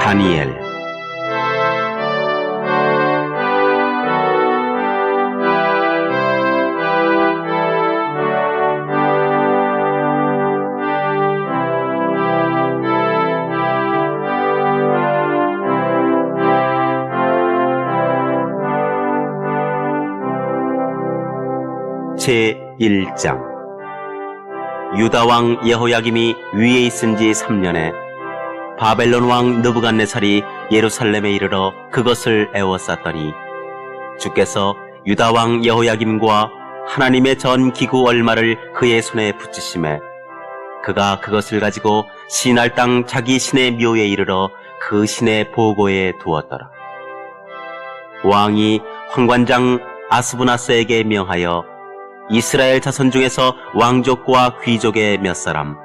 다니엘. 제1장. 유다왕 여호야김이 위에 있은 지 3년에 바벨론 왕 느부갓네살이 예루살렘에 이르러 그것을 에워쌌더니 주께서 유다왕 여호야김과 하나님의 전 기구 얼마를 그의 손에 붙이심에 그가 그것을 가지고 시날 땅 자기 신의 묘에 이르러 그 신의 보고에 두었더라. 왕이 환관장 아스부나스에게 명하여 이스라엘 자손 중에서 왕족과 귀족의 몇 사람,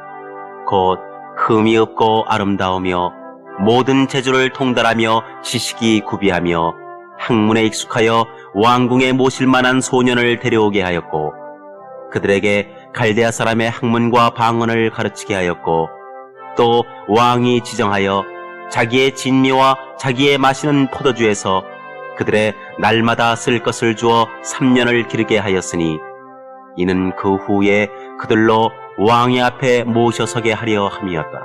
곧 흠이 없고 아름다우며 모든 재주를 통달하며 지식이 구비하며 학문에 익숙하여 왕궁에 모실 만한 소년을 데려오게 하였고, 그들에게 갈대아 사람의 학문과 방언을 가르치게 하였고, 또 왕이 지정하여 자기의 진미와 자기의 마시는 포도주에서 그들의 날마다 쓸 것을 주어 3년을 기르게 하였으니, 이는 그 후에 그들로 왕의 앞에 모셔서게 하려 함이었더라.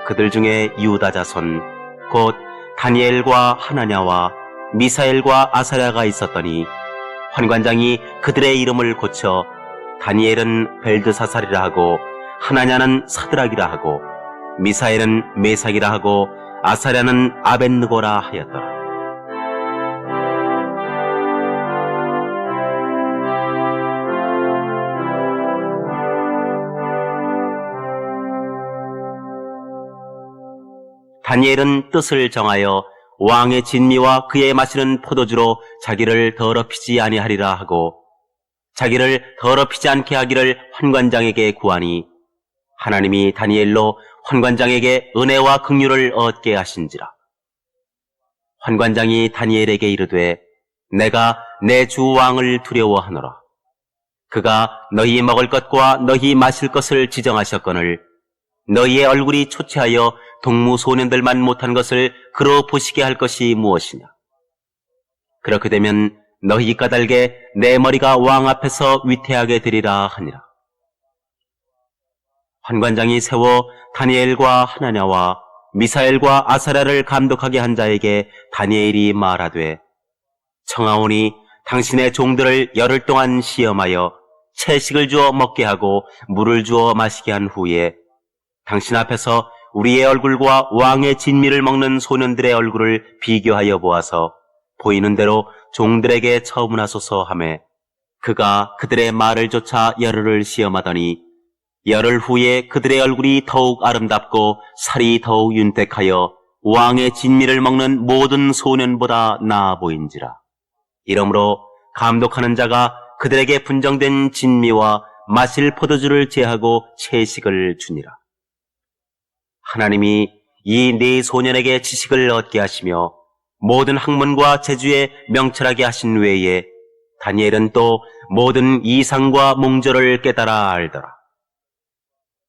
그들 중에 유다 자손 곧 다니엘과 하나냐와 미사엘과 아사랴가 있었더니 환관장이 그들의 이름을 고쳐 다니엘은 벨드사살이라 하고 하나냐는 사드락이라 하고 미사엘은 메삭이라 하고 아사랴는 아벳느고라 하였더라. 다니엘은 뜻을 정하여 왕의 진미와 그의 마시는 포도주로 자기를 더럽히지 아니하리라 하고 자기를 더럽히지 않게 하기를 환관장에게 구하니 하나님이 다니엘로 환관장에게 은혜와 긍휼을 얻게 하신지라. 환관장이 다니엘에게 이르되 내가 내 주 왕을 두려워하노라. 그가 너희 먹을 것과 너희 마실 것을 지정하셨거늘 너희의 얼굴이 초췌하여 동무소년들만 못한 것을 그로 보시게 할 것이 무엇이냐. 그렇게 되면 너희 까닭에 내 머리가 왕 앞에서 위태하게 되리라 하니라. 환관장이 세워 다니엘과 하나냐와 미사엘과 아사랴를 감독하게 한 자에게 다니엘이 말하되 청하오니 당신의 종들을 열흘 동안 시험하여 채식을 주어 먹게 하고 물을 주어 마시게 한 후에 당신 앞에서 우리의 얼굴과 왕의 진미를 먹는 소년들의 얼굴을 비교하여 보아서 보이는 대로 종들에게 처분하소서 하매 그가 그들의 말을 조차 열흘을 시험하더니 열흘 후에 그들의 얼굴이 더욱 아름답고 살이 더욱 윤택하여 왕의 진미를 먹는 모든 소년보다 나아 보인지라. 이러므로 감독하는 자가 그들에게 분정된 진미와 마실 포도주를 제하고 채식을 주니라. 하나님이 이 네 소년에게 지식을 얻게 하시며 모든 학문과 재주에 명철하게 하신 외에 다니엘은 또 모든 이상과 몽절을 깨달아 알더라.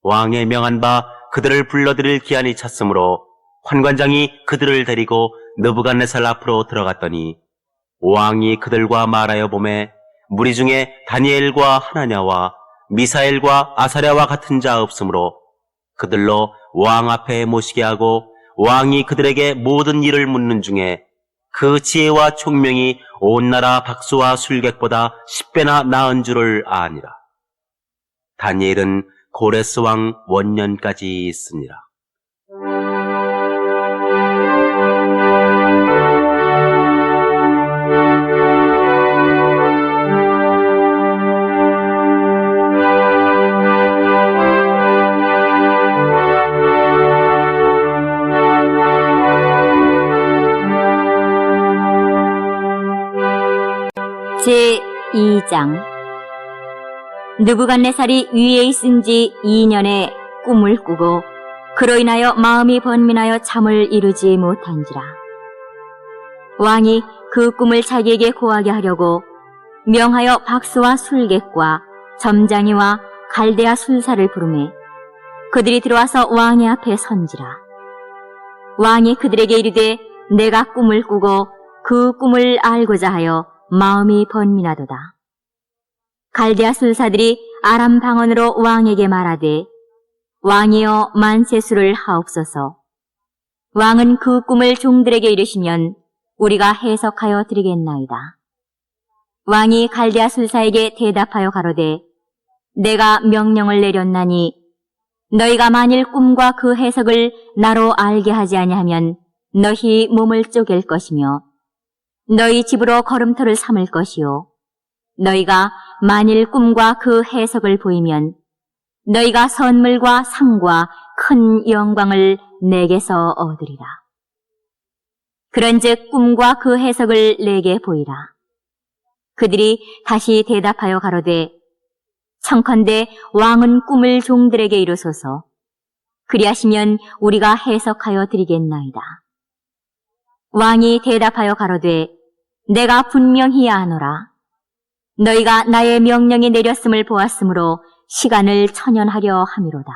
왕의 명한 바 그들을 불러들일 기한이 찼으므로 환관장이 그들을 데리고 느부갓네살 앞으로 들어갔더니 왕이 그들과 말하여 보매 무리 중에 다니엘과 하나냐와 미사엘과 아사랴와 같은 자 없으므로 그들로 왕 앞에 모시게 하고 왕이 그들에게 모든 일을 묻는 중에 그 지혜와 총명이 온 나라 박수와 술객보다 10배나 나은 줄을 아니라. 다니엘은 고레스 왕 원년까지 있으니라. 제2장. 느부갓네살이 위에 있은 지 2년에 꿈을 꾸고 그로 인하여 마음이 번민하여 잠을 이루지 못한지라. 왕이 그 꿈을 자기에게 고하게 하려고 명하여 박수와 술객과 점장이와 갈대아 술사를 부르매 그들이 들어와서 왕의 앞에 선지라. 왕이 그들에게 이르되 내가 꿈을 꾸고 그 꿈을 알고자 하여 마음이 번민하도다. 갈대아 술사들이 아람 방언으로 왕에게 말하되 왕이여 만세수를 하옵소서. 왕은 그 꿈을 종들에게 이르시면 우리가 해석하여 드리겠나이다. 왕이 갈대아 술사에게 대답하여 가로되 내가 명령을 내렸나니 너희가 만일 꿈과 그 해석을 나로 알게 하지 아니하면 너희 몸을 쪼갤 것이며 너희 집으로 걸음터를 삼을 것이요 너희가 만일 꿈과 그 해석을 보이면 너희가 선물과 상과 큰 영광을 내게서 얻으리라. 그런즉 꿈과 그 해석을 내게 보이라. 그들이 다시 대답하여 가로되 청컨대 왕은 꿈을 종들에게 이루소서. 그리하시면 우리가 해석하여 드리겠나이다. 왕이 대답하여 가로되 내가 분명히 아노라. 너희가 나의 명령이 내렸음을 보았으므로 시간을 천연하려 함이로다.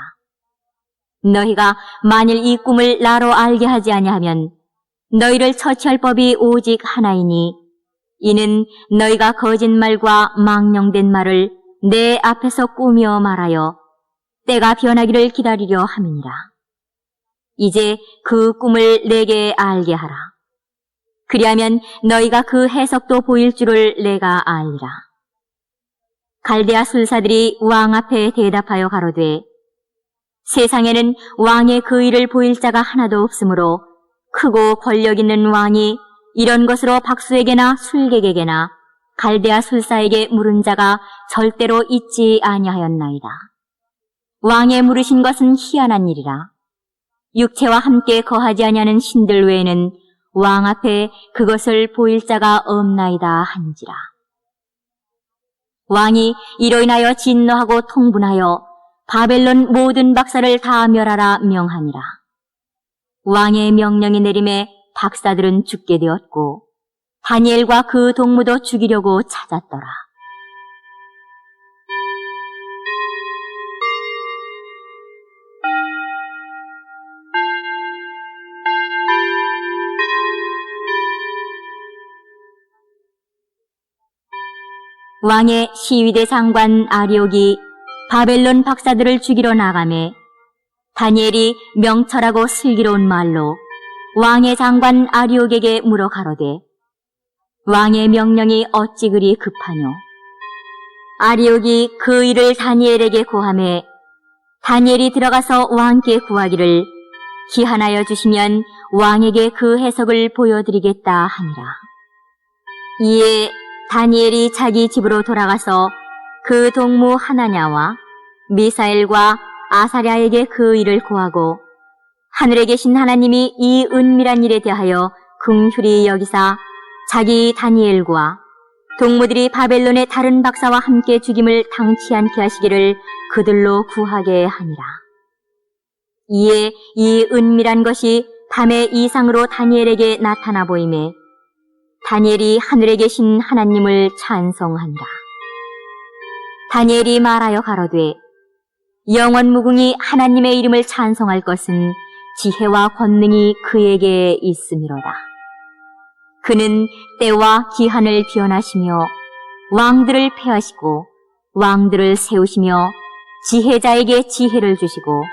너희가 만일 이 꿈을 나로 알게 하지 아니하면 너희를 처치할 법이 오직 하나이니 이는 너희가 거짓말과 망령된 말을 내 앞에서 꾸며 말하여 때가 변하기를 기다리려 함이니라. 이제 그 꿈을 내게 알게 하라. 그리하면 너희가 그 해석도 보일 줄을 내가 알리라. 갈대아 술사들이 왕 앞에 대답하여 가로되 세상에는 왕의 그 일을 보일 자가 하나도 없으므로 크고 권력 있는 왕이 이런 것으로 박수에게나 술객에게나 갈대아 술사에게 물은 자가 절대로 있지 아니하였나이다. 왕의 물으신 것은 희한한 일이라. 육체와 함께 거하지 아니하는 신들 외에는 왕 앞에 그것을 보일 자가 없나이다 한지라. 왕이 이로 인하여 진노하고 통분하여 바벨론 모든 박사를 다 멸하라 명하니라. 왕의 명령이 내림에 박사들은 죽게 되었고 다니엘과 그 동무도 죽이려고 찾았더라. 왕의 시위대 장관 아리옥이 바벨론 박사들을 죽이러 나가매 다니엘이 명철하고 슬기로운 말로 왕의 장관 아리옥에게 물어 가로되 왕의 명령이 어찌 그리 급하뇨? 아리옥이 그 일을 다니엘에게 고하매 다니엘이 들어가서 왕께 구하기를 기한하여 주시면 왕에게 그 해석을 보여드리겠다 하니라. 이에 다니엘이 자기 집으로 돌아가서 그 동무 하나냐와 미사엘과 아사랴에게 그 일을 고하고 하늘에 계신 하나님이 이 은밀한 일에 대하여 긍휼히 여기사 자기 다니엘과 동무들이 바벨론의 다른 박사와 함께 죽임을 당치 않게 하시기를 그들로 구하게 하니라. 이에 이 은밀한 것이 밤의 이상으로 다니엘에게 나타나 보이매 다니엘이 하늘에 계신 하나님을 찬송한다. 다니엘이 말하여 가로되 영원 무궁히 하나님의 이름을 찬송할 것은 지혜와 권능이 그에게 있음이로다. 그는 때와 기한을 변하시며 왕들을 패하시고 왕들을 세우시며 지혜자에게 지혜를 주시고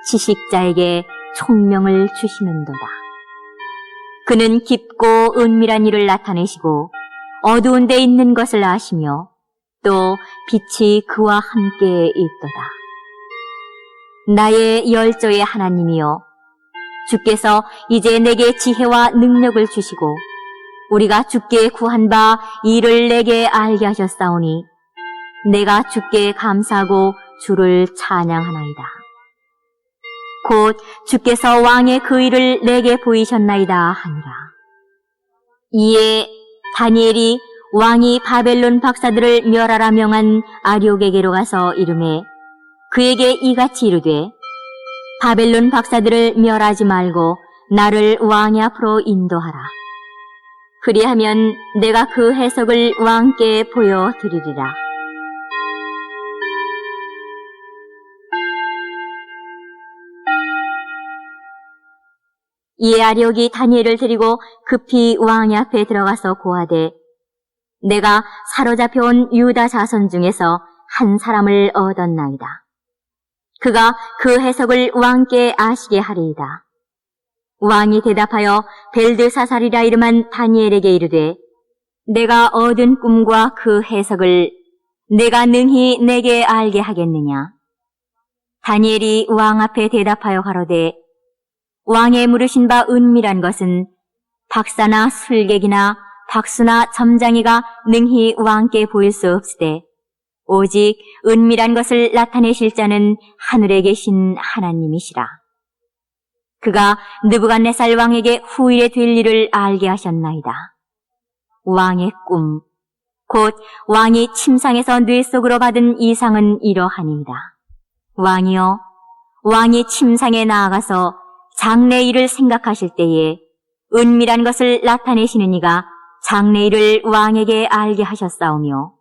지식자에게 총명을 주시는도다. 그는 깊고 은밀한 일을 나타내시고 어두운 데 있는 것을 아시며 또 빛이 그와 함께 있도다. 나의 열조의 하나님이여, 주께서 이제 내게 지혜와 능력을 주시고 우리가 주께 구한 바 이를 내게 알게 하셨사오니 내가 주께 감사하고 주를 찬양하나이다. 곧 주께서 왕의 그 일을 내게 보이셨나이다 하니라. 이에 다니엘이 왕이 바벨론 박사들을 멸하라 명한 아리옥에게로 가서 이르매 그에게 이같이 이르되 바벨론 박사들을 멸하지 말고 나를 왕의 앞으로 인도하라. 그리하면 내가 그 해석을 왕께 보여드리리라. 이에 아리옥이 다니엘을 데리고 급히 왕의 앞에 들어가서 고하되 내가 사로잡혀온 유다 자손 중에서 한 사람을 얻었나이다. 그가 그 해석을 왕께 아시게 하리이다. 왕이 대답하여 벨드사살이라 이름한 다니엘에게 이르되 내가 얻은 꿈과 그 해석을 내가 능히 내게 알게 하겠느냐. 다니엘이 왕 앞에 대답하여 가로되 왕의 물으신 바 은밀한 것은 박사나 술객이나 박수나 점장이가 능히 왕께 보일 수 없으되 오직 은밀한 것을 나타내실 자는 하늘에 계신 하나님이시라. 그가 느부갓네살 왕에게 후일에 될 일을 알게 하셨나이다. 왕의 꿈, 곧 왕이 침상에서 뇌 속으로 받은 이상은 이러하니이다. 왕이여, 왕이 침상에 나아가서 장래일을 생각하실 때에 은밀한 것을 나타내시는 이가 장래일을 왕에게 알게 하셨사오며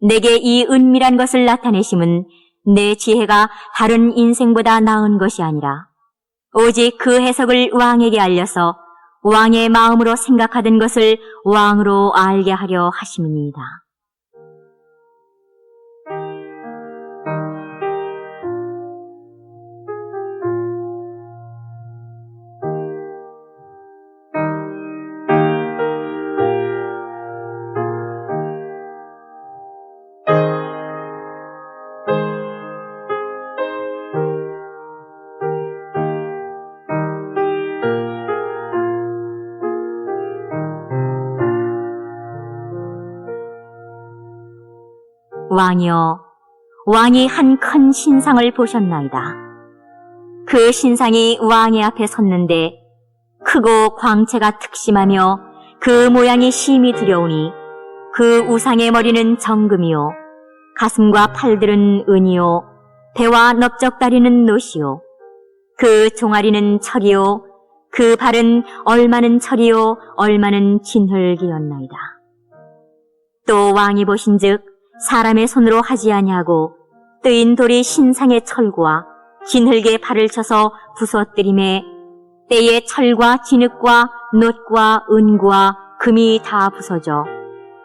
내게 이 은밀한 것을 나타내심은 내 지혜가 다른 인생보다 나은 것이 아니라 오직 그 해석을 왕에게 알려서 왕의 마음으로 생각하던 것을 왕으로 알게 하려 하심이니이다. 왕이여, 왕이 한 큰 신상을 보셨나이다. 그 신상이 왕의 앞에 섰는데 크고 광채가 특심하며 그 모양이 심히 두려우니 그 우상의 머리는 정금이요 가슴과 팔들은 은이요 배와 넓적다리는 노시요 그 종아리는 철이요 그 발은 얼마는 철이요 얼마는 진흙이었나이다. 또 왕이 보신즉 사람의 손으로 하지 아니하고 뜨인 돌이 신상의 철과 진흙의 발을 쳐서 부서뜨림에 때에 철과 진흙과 놋과 은과 금이 다 부서져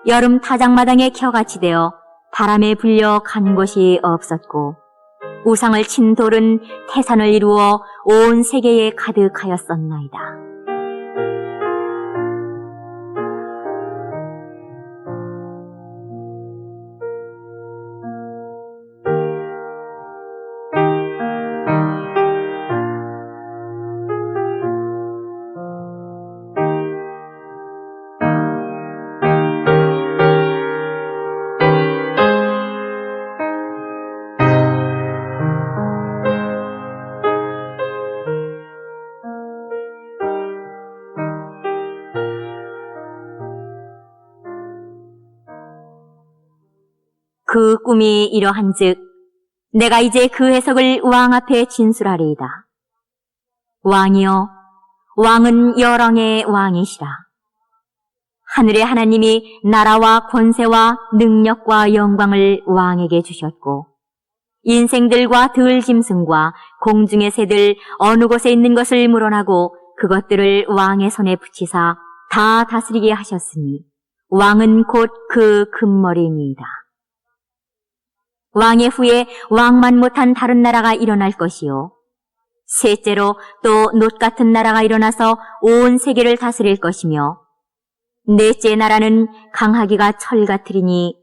여름 타작마당에 겨같이 되어 바람에 불려 간 곳이 없었고 우상을 친 돌은 태산을 이루어 온 세계에 가득하였었나이다. 그 꿈이 이러한즉 내가 이제 그 해석을 왕 앞에 진술하리이다. 왕이여, 왕은 열왕의 왕이시라. 하늘의 하나님이 나라와 권세와 능력과 영광을 왕에게 주셨고 인생들과 들짐승과 공중의 새들 어느 곳에 있는 것을 물어나고 그것들을 왕의 손에 붙이사 다 다스리게 하셨으니 왕은 곧 그 금머리니이다. 왕의 후에 왕만 못한 다른 나라가 일어날 것이요 셋째로 또 놋 같은 나라가 일어나서 온 세계를 다스릴 것이며 넷째 나라는 강하기가 철 같으리니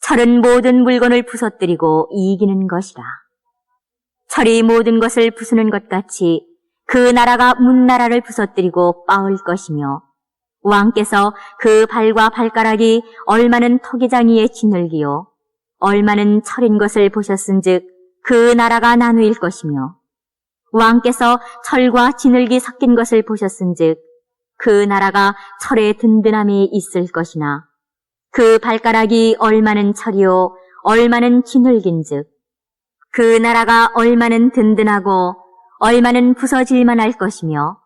철은 모든 물건을 부서뜨리고 이기는 것이라. 철이 모든 것을 부수는 것 같이 그 나라가 문나라를 부서뜨리고 빻을 것이며 왕께서 그 발과 발가락이 얼마는 토기장이에 짓눌기요 얼마는 철인 것을 보셨은즉 그 나라가 나누일 것이며 왕께서 철과 진흙이 섞인 것을 보셨은즉 그 나라가 철의 든든함이 있을 것이나 그 발가락이 얼마는 철이요 얼마는 진흙인즉 그 나라가 얼마는 든든하고 얼마는 부서질만 할 것이며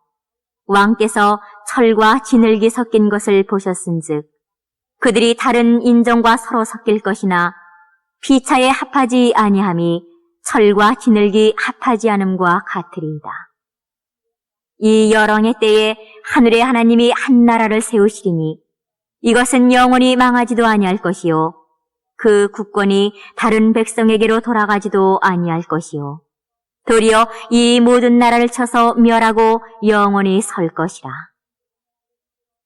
왕께서 철과 진흙이 섞인 것을 보셨은즉 그들이 다른 인종과 서로 섞일 것이나 피차에 합하지 아니함이 철과 진흙이 합하지 않음과 같으리이다. 이 열왕의 때에 하늘의 하나님이 한 나라를 세우시리니 이것은 영원히 망하지도 아니할 것이요 그 국권이 다른 백성에게로 돌아가지도 아니할 것이요 도리어 이 모든 나라를 쳐서 멸하고 영원히 설 것이라.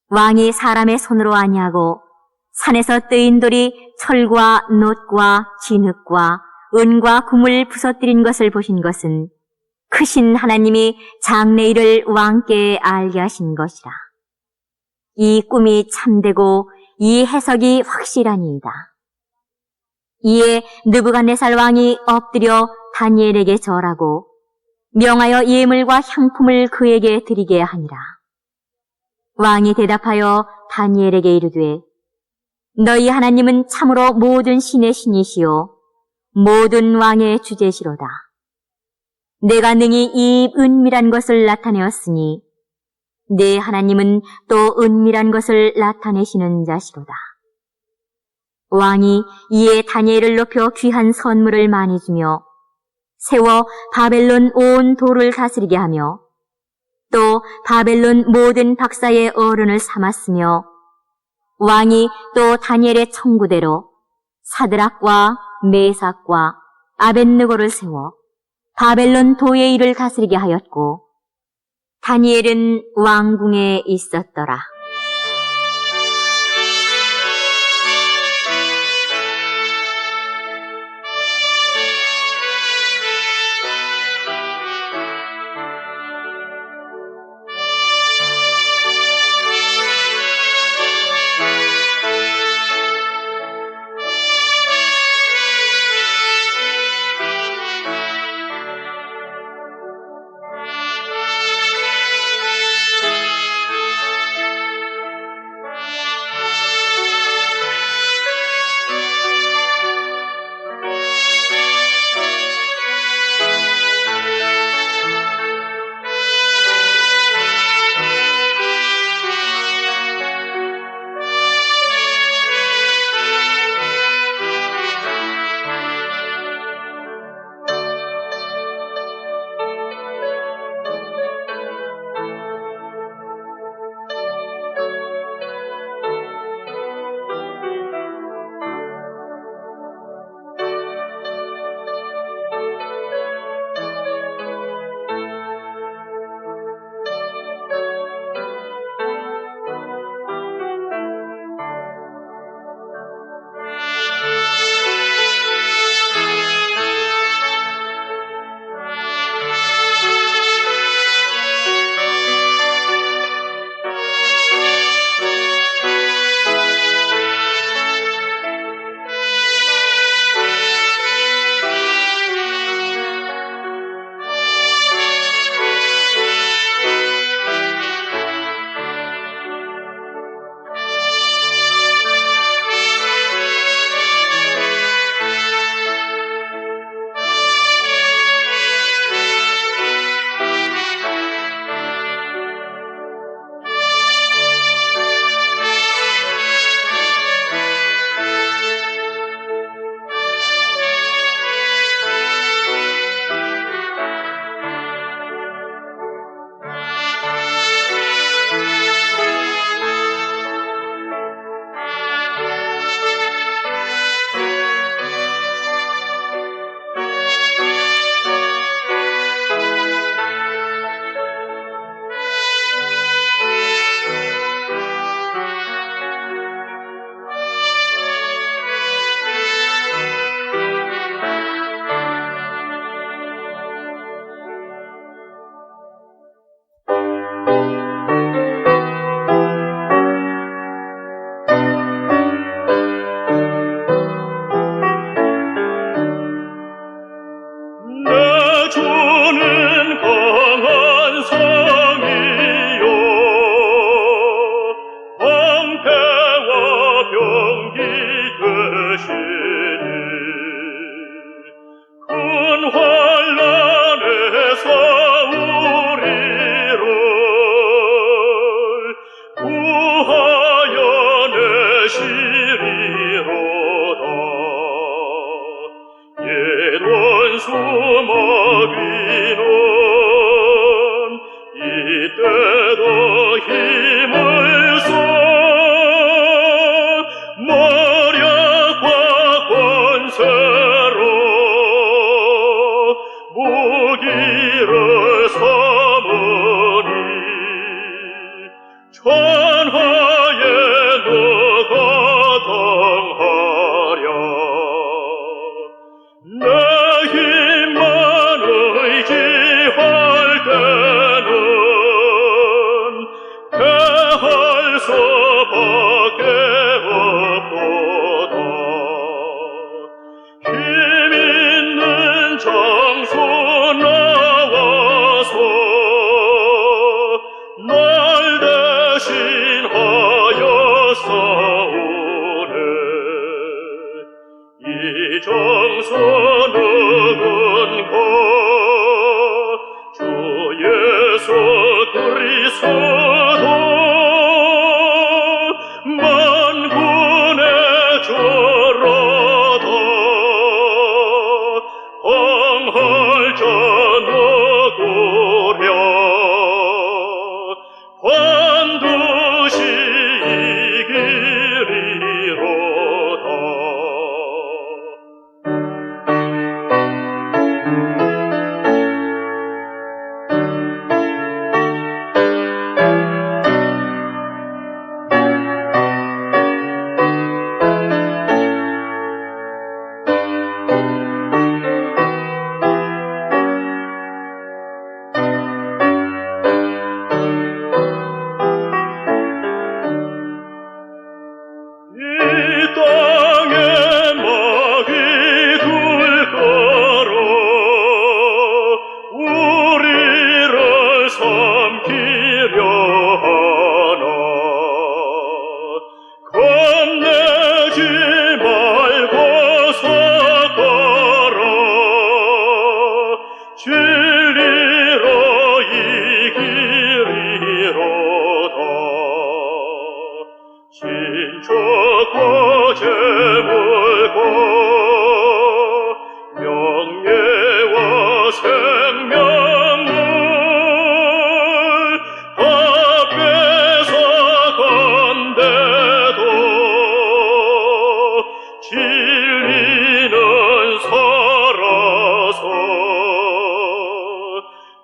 왕이 사람의 손으로 아니하고 산에서 뜨인 돌이 철과 놋과 진흙과 은과 금을 부서뜨린 것을 보신 것은 크신 하나님이 장래일을 왕께 알게 하신 것이라. 이 꿈이 참되고 이 해석이 확실하니이다. 이에 느부갓네살 왕이 엎드려 다니엘에게 절하고 명하여 예물과 향품을 그에게 드리게 하니라. 왕이 대답하여 다니엘에게 이르되 너희 하나님은 참으로 모든 신의 신이시요 모든 왕의 주제시로다. 내가 능히 이 은밀한 것을 나타내었으니 내 하나님은 또 은밀한 것을 나타내시는 자시로다. 왕이 이에 다니엘을 높여 귀한 선물을 많이 주며 세워 바벨론 온 도를 다스리게 하며 또 바벨론 모든 박사의 어른을 삼았으며 왕이 또 다니엘의 청구대로 사드락과 메삭과 아벳느고를 세워 바벨론 도의 일을 다스리게 하였고 다니엘은 왕궁에 있었더라. 때도 힘을 써 머력과 권세로 무기를 삼으니 천하에 누가 당하랴. 내 힘만 의지할 때는 패할 수밖에 없도다. 힘 있는 장수 나와서 날 대신하여 싸우네. 이 장수 누군가 주 예수 그리스도 만군의 주로다. 황할 자 누구랴. 반드시 이기리로다. 이 땅에 막이 둘 거로 우리를 삼키려 하나. 겁내지 말고 서거라. 진리로 이기리로다. 신축과 재물과 명예와 생명을 다 뺏어간대도 진리는 살아서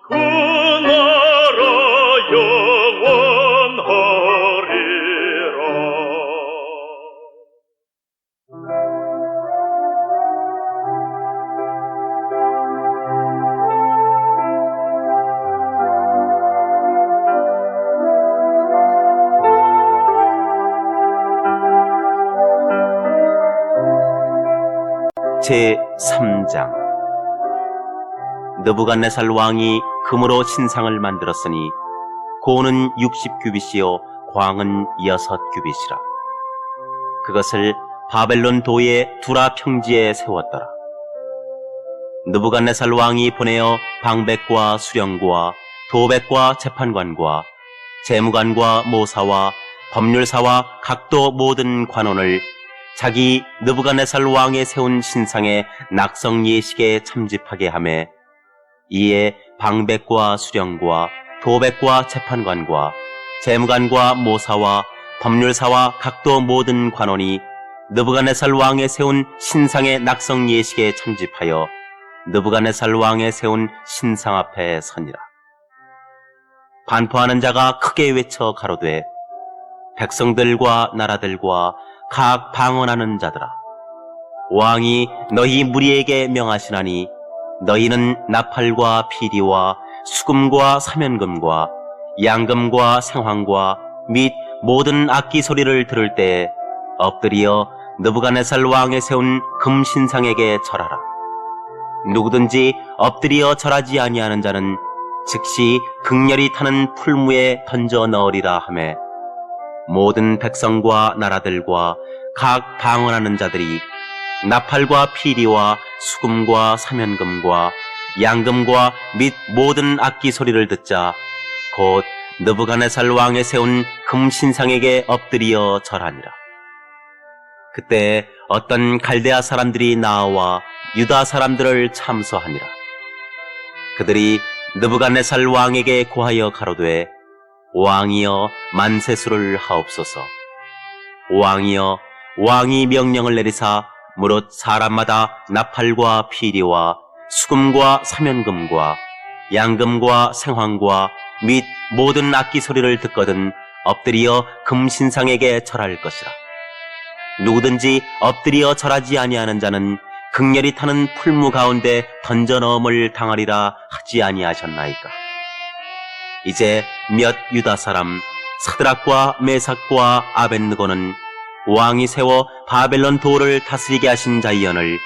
그 나라 영원하리라. 제3장 느부갓네살 왕이 금으로 신상을 만들었으니 고는 60규빗이요 광은 6규빗이라. 그것을 바벨론 도의 두라 평지에 세웠더라. 느부갓네살 왕이 보내어 방백과 수령과 도백과 재판관과 재무관과 모사와 법률사와 각도 모든 관원을 자기 느부갓네살 왕의 세운 신상의 낙성 예식에 참집하게 하매, 이에 방백과 수령과 도백과 재판관과 재무관과 모사와 법률사와 각도 모든 관원이 느부갓네살 왕의 세운 신상의 낙성 예식에 참집하여 느부갓네살 왕의 세운 신상 앞에 서니라. 반포하는 자가 크게 외쳐 가로되, 백성들과 나라들과 각 방언하는 자들아, 왕이 너희 무리에게 명하시나니 너희는 나팔과 피리와 수금과 사면금과 양금과 생황과 및 모든 악기 소리를 들을 때 엎드려 느부갓네살 왕의 세운 금신상에게 절하라. 누구든지 엎드려 절하지 아니하는 자는 즉시 극렬히 타는 풀무에 던져 넣으리라 하매, 모든 백성과 나라들과 각 방언하는 자들이 나팔과 피리와 수금과 사면금과 양금과 및 모든 악기 소리를 듣자 곧 느부갓네살 왕의 세운 금신상에게 엎드려 절하니라. 그때 어떤 갈대아 사람들이 나와 유다 사람들을 참소하니라. 그들이 느부갓네살 왕에게 고하여 가로되, 왕이여 만세수를 하옵소서. 왕이여 왕이 명령을 내리사 무릇 사람마다 나팔과 피리와 수금과 사면금과 양금과 생황과 및 모든 악기 소리를 듣거든 엎드려 금신상에게 절할 것이라. 누구든지 엎드려 절하지 아니하는 자는 극렬히 타는 풀무 가운데 던져 넣음을 당하리라 하지 아니하셨나이까. 이제 몇 유다 사람 사드락과 메삭과 아벳느고는 왕이 세워 바벨론 도를 다스리게 하신 자이언을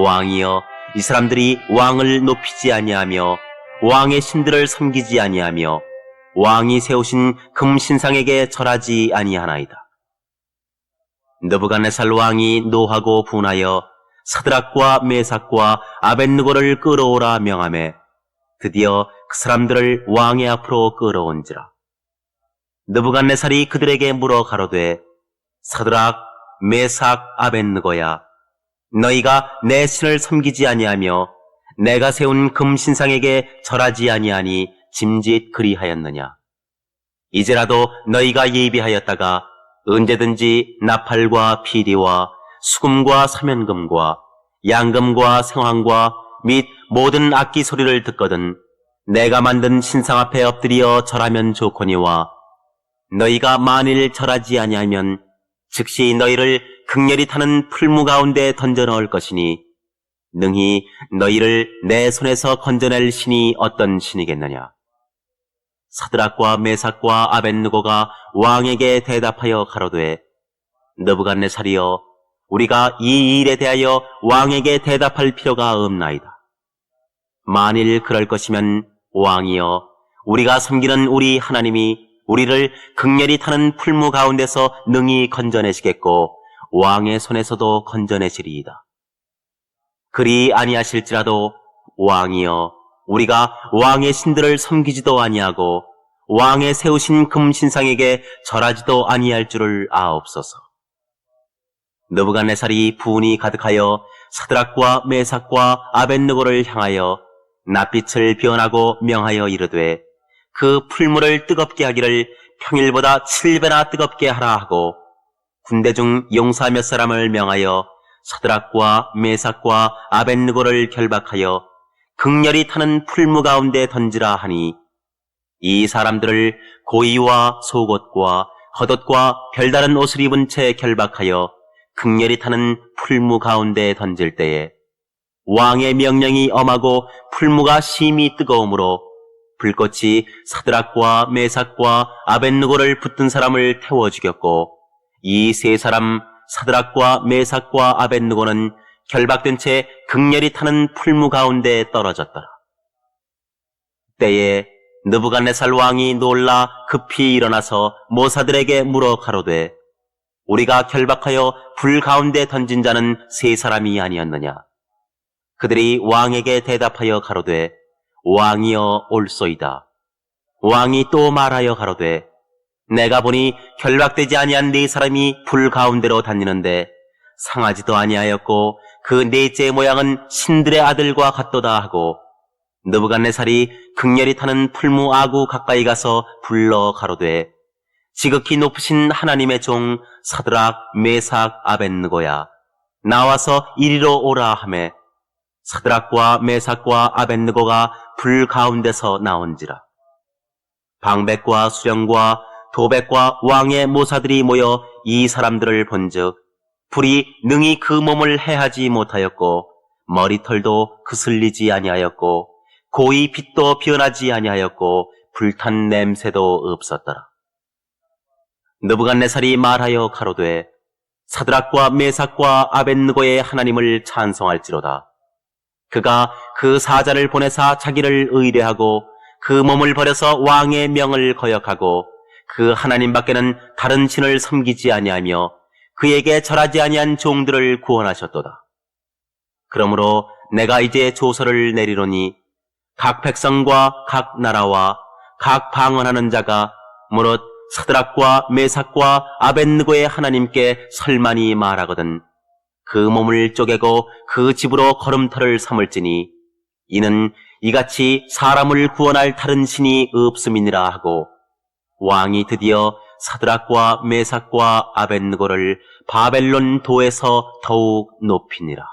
왕이여 이 사람들이 왕을 높이지 아니하며 왕의 신들을 섬기지 아니하며 왕이 세우신 금신상에게 절하지 아니하나이다. 느부갓네살 왕이 노하고 분하여 사드락과 메삭과 아벳느고를 끌어오라 명하매 드디어 그 사람들을 왕의 앞으로 끌어온지라. 느부갓네살이 그들에게 물어 가로되 사드락, 메삭, 아벳느고야, 너희가 내 신을 섬기지 아니하며 내가 세운 금신상에게 절하지 아니하니 짐짓 그리하였느냐. 이제라도 너희가 예비하였다가 언제든지 나팔과 피리와 수금과 사면금과 양금과 생황과 및 모든 악기 소리를 듣거든 내가 만든 신상 앞에 엎드려 절하면 좋거니와 너희가 만일 절하지 아니하면 즉시 너희를 극렬히 타는 풀무 가운데 던져 넣을 것이니 능히 너희를 내 손에서 건져낼 신이 어떤 신이겠느냐. 사드락과 메삭과 아벳느고가 왕에게 대답하여 가로되 느부갓네살이여 우리가 이 일에 대하여 왕에게 대답할 필요가 없나이다. 만일 그럴 것이면 왕이여 우리가 섬기는 우리 하나님이 우리를 극렬히 타는 풀무 가운데서 능히 건져내시겠고 왕의 손에서도 건져내시리이다. 그리 아니하실지라도 왕이여 우리가 왕의 신들을 섬기지도 아니하고 왕의 세우신 금신상에게 절하지도 아니할 줄을 아옵소서. 느부갓네살이 분이 가득하여 사드락과 메삭과 아벳느고를 향하여 낯빛을 변하고 명하여 이르되 그 풀무를 뜨겁게 하기를 평일보다 7배나 뜨겁게 하라 하고 군대 중 용사 몇 사람을 명하여 사드락과 메삭과 아벳느고를 결박하여 극렬히 타는 풀무 가운데 던지라 하니 이 사람들을 고이와 속옷과 겉옷과 별다른 옷을 입은 채 결박하여 극렬히 타는 풀무 가운데 던질 때에 왕의 명령이 엄하고 풀무가 심히 뜨거우므로 불꽃이 사드락과 메삭과 아벳느고를 붙든 사람을 태워 죽였고 이 세 사람 사드락과 메삭과 아벳느고는 결박된 채 극렬히 타는 풀무 가운데 떨어졌더라. 때에 느부갓네살 왕이 놀라 급히 일어나서 모사들에게 물어 가로되 우리가 결박하여 불 가운데 던진 자는 세 사람이 아니었느냐. 그들이 왕에게 대답하여 가로되 왕이여 옳소이다. 왕이 또 말하여 가로되 내가 보니 결박되지 아니한 네 사람이 불 가운데로 다니는데 상하지도 아니하였고 그 넷째 모양은 신들의 아들과 같도다 하고 느부갓네살이 극렬히 타는 풀무 아구 가까이 가서 불러 가로되 지극히 높으신 하나님의 종 사드락 메삭 아벳느고야 나와서 이리로 오라 하매 사드락과 메삭과 아벳느고가 불 가운데서 나온지라. 방백과 수령과 도백과 왕의 모사들이 모여 이 사람들을 본즉 불이 능히 그 몸을 해하지 못하였고 머리털도 그슬리지 아니하였고 고이 빛도 변하지 아니하였고 불탄 냄새도 없었더라. 느부갓네살이 말하여 가로되 사드락과 메삭과 아벳느고의 하나님을 찬송할지로다. 그가 그 사자를 보내사 자기를 의뢰하고 그 몸을 버려서 왕의 명을 거역하고 그 하나님 밖에는 다른 신을 섬기지 아니하며 그에게 절하지 아니한 종들을 구원하셨도다. 그러므로 내가 이제 조서를 내리노니 각 백성과 각 나라와 각 방언하는 자가 무릇 사드락과 메삭과 아벳느고의 하나님께 설만이 말하거든 그 몸을 쪼개고 그 집으로 걸음터를 삼을지니 이는 이같이 사람을 구원할 다른 신이 없음이니라 하고 왕이 드디어 사드락과 메삭과 아벳느고를 바벨론 도에서 더욱 높이니라.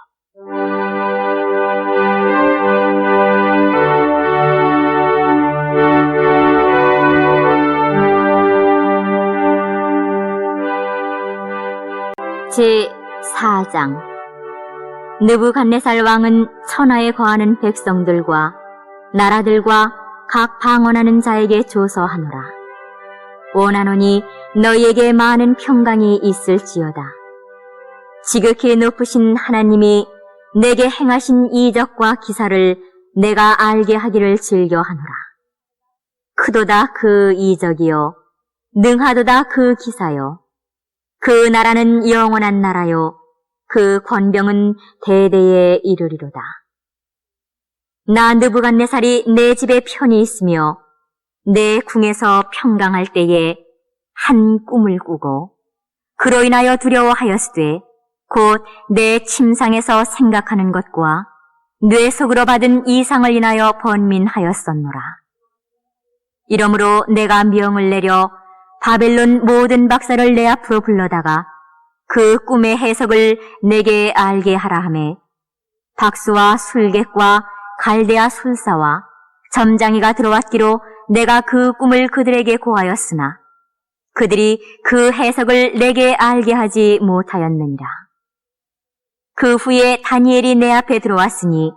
제4장 느부갓네살 왕은 천하에 거하는 백성들과 나라들과 각 방언하는 자에게 조서하노라. 원하노니 너희에게 많은 평강이 있을지어다. 지극히 높으신 하나님이 내게 행하신 이적과 기사를 내가 알게 하기를 즐겨하노라. 크도다 그 이적이요 능하도다 그 기사요. 그 나라는 영원한 나라요 그 권병은 대대에 이르리로다. 나 느부갓네살이 내 집에 편히 있으며 내 궁에서 평강할 때에 한 꿈을 꾸고 그로 인하여 두려워하였으되 곧 내 침상에서 생각하는 것과 뇌 속으로 받은 이상을 인하여 번민하였었노라. 이러므로 내가 명을 내려 바벨론 모든 박사를 내 앞으로 불러다가 그 꿈의 해석을 내게 알게 하라 하매 박수와 술객과 갈대아 술사와 점장이가 들어왔기로 내가 그 꿈을 그들에게 고하였으나 그들이 그 해석을 내게 알게 하지 못하였느니라. 그 후에 다니엘이 내 앞에 들어왔으니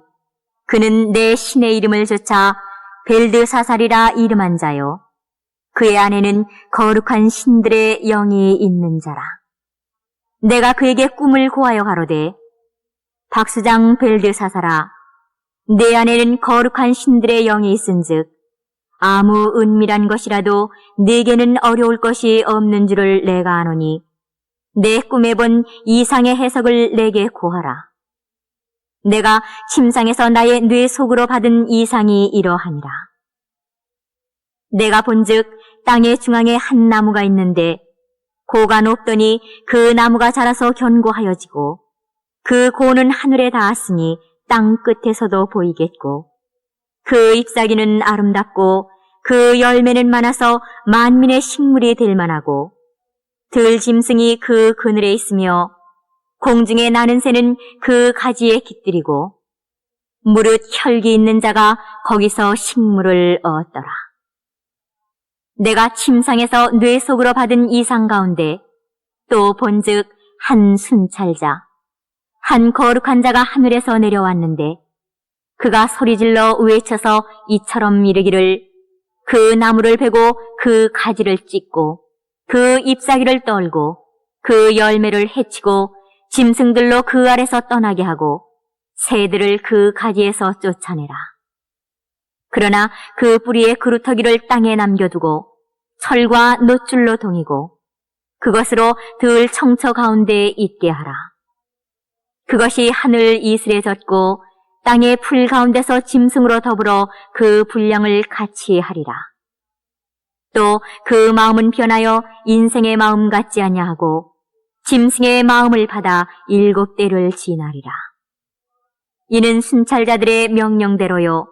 그는 내 신의 이름을 조차 벨드사살이라 이름한 자요 그의 안에는 거룩한 신들의 영이 있는 자라. 내가 그에게 꿈을 고하여 가로되 박수장 벨드사살아 내 안에는 거룩한 신들의 영이 있은즉 아무 은밀한 것이라도 네게는 어려울 것이 없는 줄을 내가 아노니 내 꿈에 본 이상의 해석을 내게 고하라. 내가 침상에서 나의 뇌 속으로 받은 이상이 이러하니라. 내가 본즉 땅의 중앙에 한 나무가 있는데 고가 높더니 그 나무가 자라서 견고하여지고 그 고는 하늘에 닿았으니 땅 끝에서도 보이겠고 그 잎사귀는 아름답고 그 열매는 많아서 만민의 식물이 될 만하고 들짐승이 그 그늘에 있으며 공중에 나는 새는 그 가지에 깃들이고 무릇 혈기 있는 자가 거기서 식물을 얻더라. 내가 침상에서 뇌 속으로 받은 이상 가운데 또 본즉 한 순찰자 한 거룩한 자가 하늘에서 내려왔는데 그가 소리질러 외쳐서 이처럼 이르기를 그 나무를 베고 그 가지를 찢고 그 잎사귀를 떨고 그 열매를 해치고 짐승들로 그 아래서 떠나게 하고 새들을 그 가지에서 쫓아내라. 그러나 그 뿌리의 그루터기를 땅에 남겨두고 철과 놋줄로 동이고 그것으로 들 청처 가운데 있게 하라. 그것이 하늘 이슬에 젖고 땅의 풀 가운데서 짐승으로 더불어 그 분량을 같이 하리라. 또 그 마음은 변하여 인생의 마음 같지 아니하고 짐승의 마음을 받아 7대를 지나리라. 이는 순찰자들의 명령대로요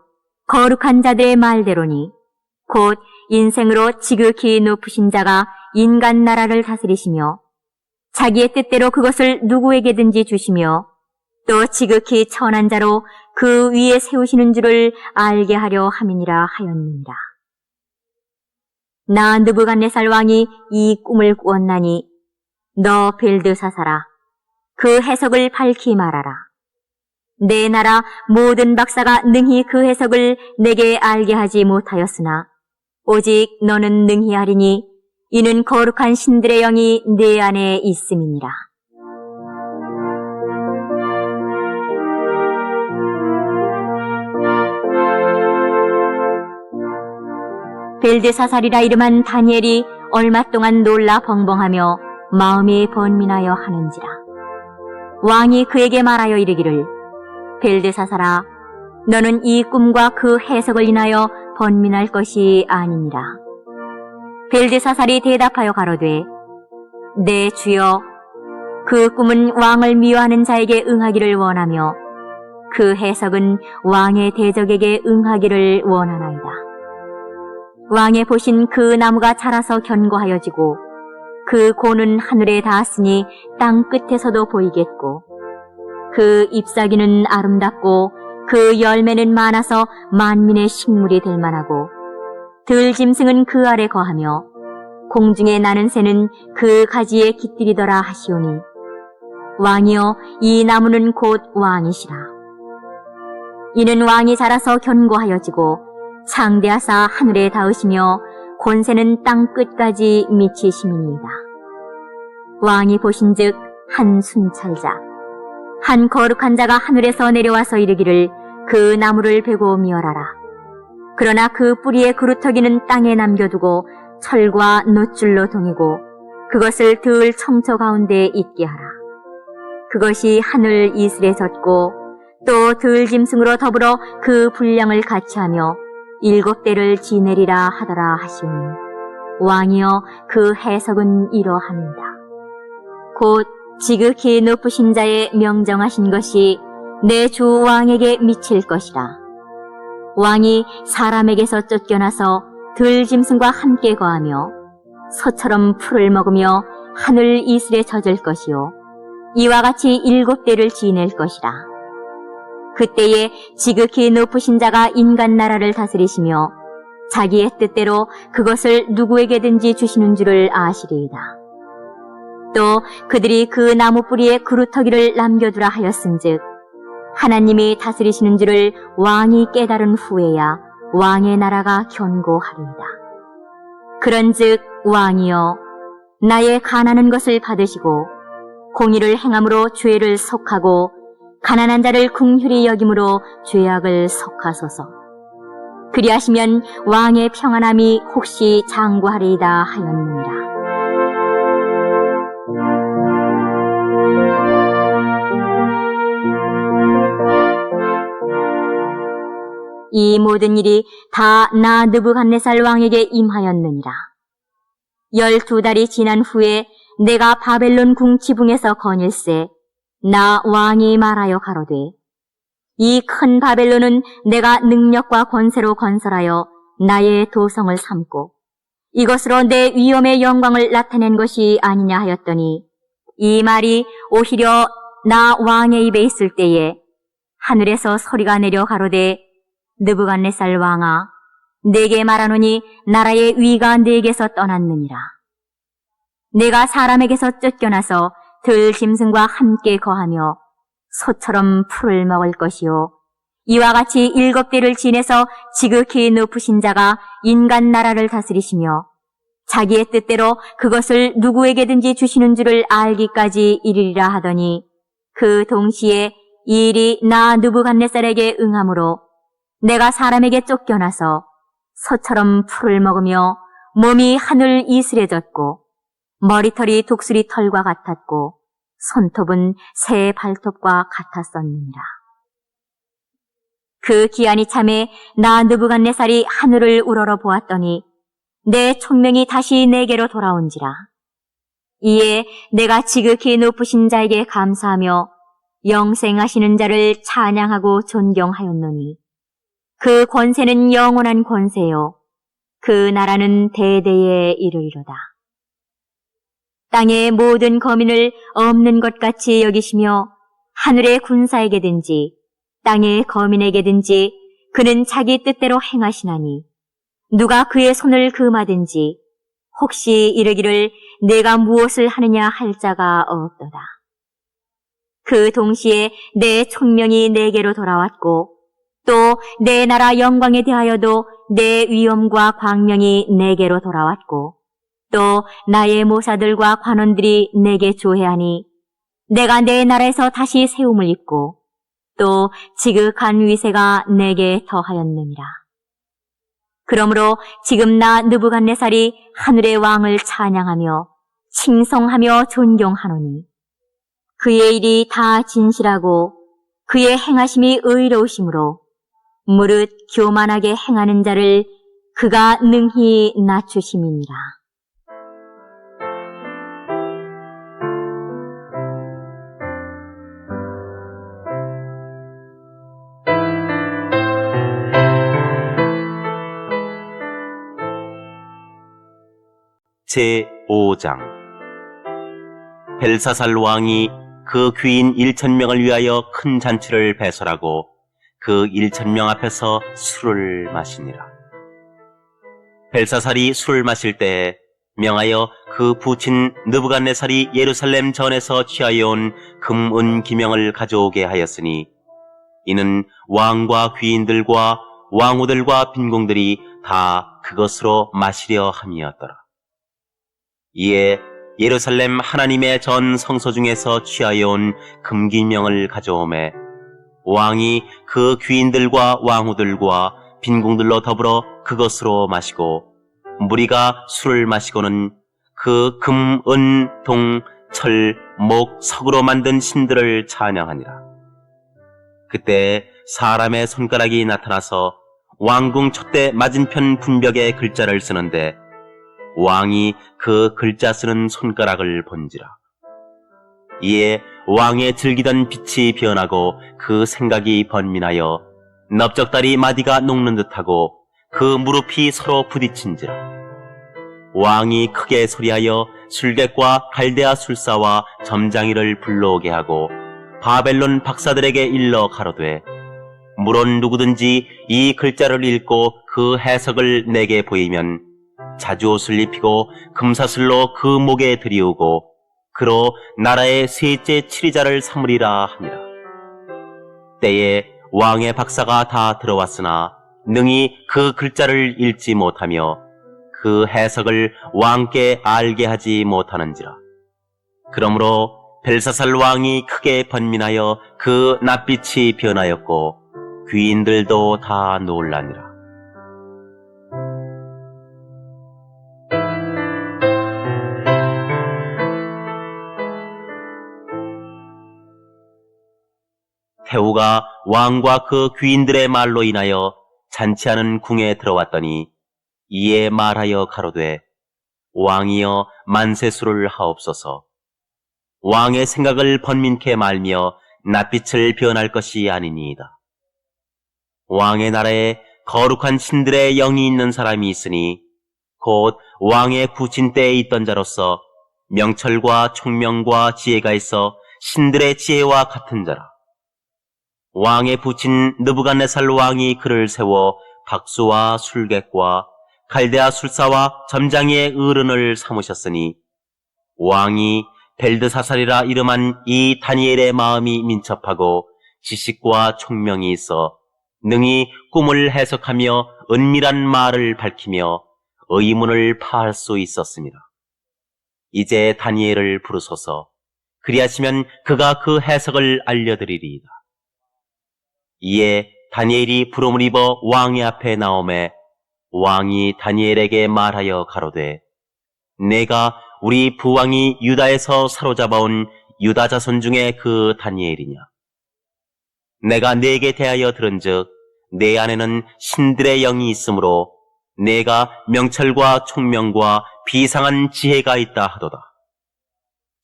거룩한 자들의 말대로니 곧 인생으로 지극히 높으신 자가 인간 나라를 다스리시며 자기의 뜻대로 그것을 누구에게든지 주시며 또 지극히 천한 자로 그 위에 세우시는 줄을 알게 하려 함이니라 하였느니라. 나 느부갓네살 왕이 이 꿈을 꾸었나니 너 벨드사살아 그 해석을 밝히 말하라. 내 나라 모든 박사가 능히 그 해석을 내게 알게 하지 못하였으나 오직 너는 능히 하리니 이는 거룩한 신들의 영이 내 안에 있음이니라. 벨드사살이라 이름한 다니엘이 얼마 동안 놀라 벙벙하며 마음이 번민하여 하는지라. 왕이 그에게 말하여 이르기를 벨드사살아 너는 이 꿈과 그 해석을 인하여 번민할 것이 아니니라. 벨드사살이 대답하여 가로되 내 주여 그 꿈은 왕을 미워하는 자에게 응하기를 원하며 그 해석은 왕의 대적에게 응하기를 원하나이다. 왕의 보신 그 나무가 자라서 견고하여지고 그 고는 하늘에 닿았으니 땅 끝에서도 보이겠고 그 잎사귀는 아름답고 그 열매는 많아서 만민의 식물이 될 만하고 들짐승은 그 아래 거하며 공중에 나는 새는 그 가지에 깃들이더라 하시오니 왕이여 이 나무는 곧 왕이시라. 이는 왕이 자라서 견고하여지고 창대하사 하늘에 닿으시며 권세는 땅 끝까지 미치심이니이다. 왕이 보신즉 한 순찰자 한 거룩한 자가 하늘에서 내려와서 이르기를 그 나무를 베고 멸하라. 그러나 그 뿌리의 그루터기는 땅에 남겨두고 철과 놋줄로 동이고 그것을 들 청초 가운데 있게 하라. 그것이 하늘 이슬에 젖고 또 들짐승으로 더불어 그 분량을 같이 하며 7대를 지내리라 하더라 하시오니 왕이여 그 해석은 이러하니이다. 곧 지극히 높으신 자의 명정하신 것이 내 주 왕에게 미칠 것이라. 왕이 사람에게서 쫓겨나서 들짐승과 함께 거하며 소처럼 풀을 먹으며 하늘 이슬에 젖을 것이요 이와 같이 7대를 지낼 것이라. 그때에 지극히 높으신 자가 인간 나라를 다스리시며 자기의 뜻대로 그것을 누구에게든지 주시는 줄을 아시리이다. 또 그들이 그 나무 뿌리에 그루터기를 남겨두라 하였은즉 하나님이 다스리시는 줄을 왕이 깨달은 후에야 왕의 나라가 견고하리이다. 그런즉 왕이여 나의 가난한 것을 받으시고 공의를 행함으로 죄를 속하고 가난한 자를 긍휼히 여김으로 죄악을 속하소서. 그리하시면 왕의 평안함이 혹시 장구하리이다 하였느니라. 이 모든 일이 다 나 느부갓네살 왕에게 임하였느니라. 12달이 지난 후에 내가 바벨론 궁 지붕에서 거닐세 나 왕이 말하여 가로되 이 큰 바벨론은 내가 능력과 권세로 건설하여 나의 도성을 삼고 이것으로 내 위엄의 영광을 나타낸 것이 아니냐 하였더니 이 말이 오히려 나 왕의 입에 있을 때에 하늘에서 소리가 내려 가로되 느부갓네살 왕아 내게 말하노니 나라의 위가 내게서 떠났느니라. 내가 사람에게서 쫓겨나서 들짐승과 함께 거하며 소처럼 풀을 먹을 것이요 이와 같이 7대를 지내서 지극히 높으신 자가 인간 나라를 다스리시며 자기의 뜻대로 그것을 누구에게든지 주시는 줄을 알기까지 이르리라 하더니 그 동시에 이 일이 나 느부갓네살에게 응하므로 내가 사람에게 쫓겨나서 소처럼 풀을 먹으며 몸이 하늘 이슬에 젖고 머리털이 독수리 털과 같았고 손톱은 새의 발톱과 같았었느니라. 그 기한이 참에 나 느부갓네살이 하늘을 우러러 보았더니 내 총명이 다시 내게로 돌아온지라. 이에 내가 지극히 높으신 자에게 감사하며 영생하시는 자를 찬양하고 존경하였노니 그 권세는 영원한 권세요 그 나라는 대대에 이르리로다. 땅의 모든 거민을 없는 것 같이 여기시며 하늘의 군사에게든지 땅의 거민에게든지 그는 자기 뜻대로 행하시나니 누가 그의 손을 금하든지 혹시 이르기를 내가 무엇을 하느냐 할 자가 없도다. 그 동시에 내 총명이 내게로 돌아왔고 또 내 나라 영광에 대하여도 내 위엄과 광명이 내게로 돌아왔고 또 나의 모사들과 관원들이 내게 조회하니 내가 내 나라에서 다시 세움을 입고 또 지극한 위세가 내게 더하였느니라. 그러므로 지금 나 느부갓네살이 하늘의 왕을 찬양하며 칭송하며 존경하노니 그의 일이 다 진실하고 그의 행하심이 의로우심으로 무릇 교만하게 행하는 자를 그가 능히 낮추심이니라. 제5장 벨사살 왕이 그 귀인 1,000명을 위하여 큰 잔치를 배설하고 그 1,000명 앞에서 술을 마시니라. 벨사살이 술을 마실 때에 명하여 그 부친 느부갓네살이 예루살렘 전에서 취하여 온 금, 은, 기명을 가져오게 하였으니 이는 왕과 귀인들과 왕후들과 빈궁들이 다 그것으로 마시려 함이었더라. 이에 예루살렘 하나님의 전 성소 중에서 취하여 온 금기명을 가져오매 왕이 그 귀인들과 왕후들과 빈궁들로 더불어 그것으로 마시고 무리가 술을 마시고는 그 금, 은, 동, 철, 목, 석으로 만든 신들을 찬양하니라. 그때 사람의 손가락이 나타나서 왕궁 촛대 맞은편 분벽에 글자를 쓰는데 왕이 그 글자 쓰는 손가락을 본지라. 이에 왕의 즐기던 빛이 변하고 그 생각이 번민하여 넓적다리 마디가 녹는 듯하고 그 무릎이 서로 부딪힌지라. 왕이 크게 소리하여 술객과 갈대아 술사와 점장이를 불러오게 하고 바벨론 박사들에게 일러 가로되 물론 누구든지 이 글자를 읽고 그 해석을 내게 보이면 자주옷을 입히고 금사슬로 그 목에 들이우고 그로 나라의 셋째 치리자를 삼으리라 하니라. 때에 왕의 박사가 다 들어왔으나 능히 그 글자를 읽지 못하며 그 해석을 왕께 알게 하지 못하는지라. 그러므로 벨사살 왕이 크게 번민하여 그 낯빛이 변하였고 귀인들도 다 놀라니라. 태후가 왕과 그 귀인들의 말로 인하여 잔치하는 궁에 들어왔더니 이에 말하여 가로되 왕이여 만세수를 하옵소서. 왕의 생각을 번민케 말며 낯빛을 변할 것이 아니니이다. 왕의 나라에 거룩한 신들의 영이 있는 사람이 있으니 곧 왕의 부친 때에 있던 자로서 명철과 총명과 지혜가 있어 신들의 지혜와 같은 자라. 왕의 부친 느부갓네살 왕이 그를 세워 박수와 술객과 갈대아 술사와 점장이의 어른을 삼으셨으니 왕이 벨드사살이라 이름한 이 다니엘의 마음이 민첩하고 지식과 총명이 있어 능히 꿈을 해석하며 은밀한 말을 밝히며 의문을 파할 수 있었습니다. 이제 다니엘을 부르소서. 그리하시면 그가 그 해석을 알려드리리이다. 이에 다니엘이 부름을 입어 왕의 앞에 나오매 왕이 다니엘에게 말하여 가로되 내가 우리 부왕이 유다에서 사로잡아온 유다 자손 중에 그 다니엘이냐. 내가 네게 대하여 들은즉 내 안에는 신들의 영이 있으므로 내가 명철과 총명과 비상한 지혜가 있다 하도다.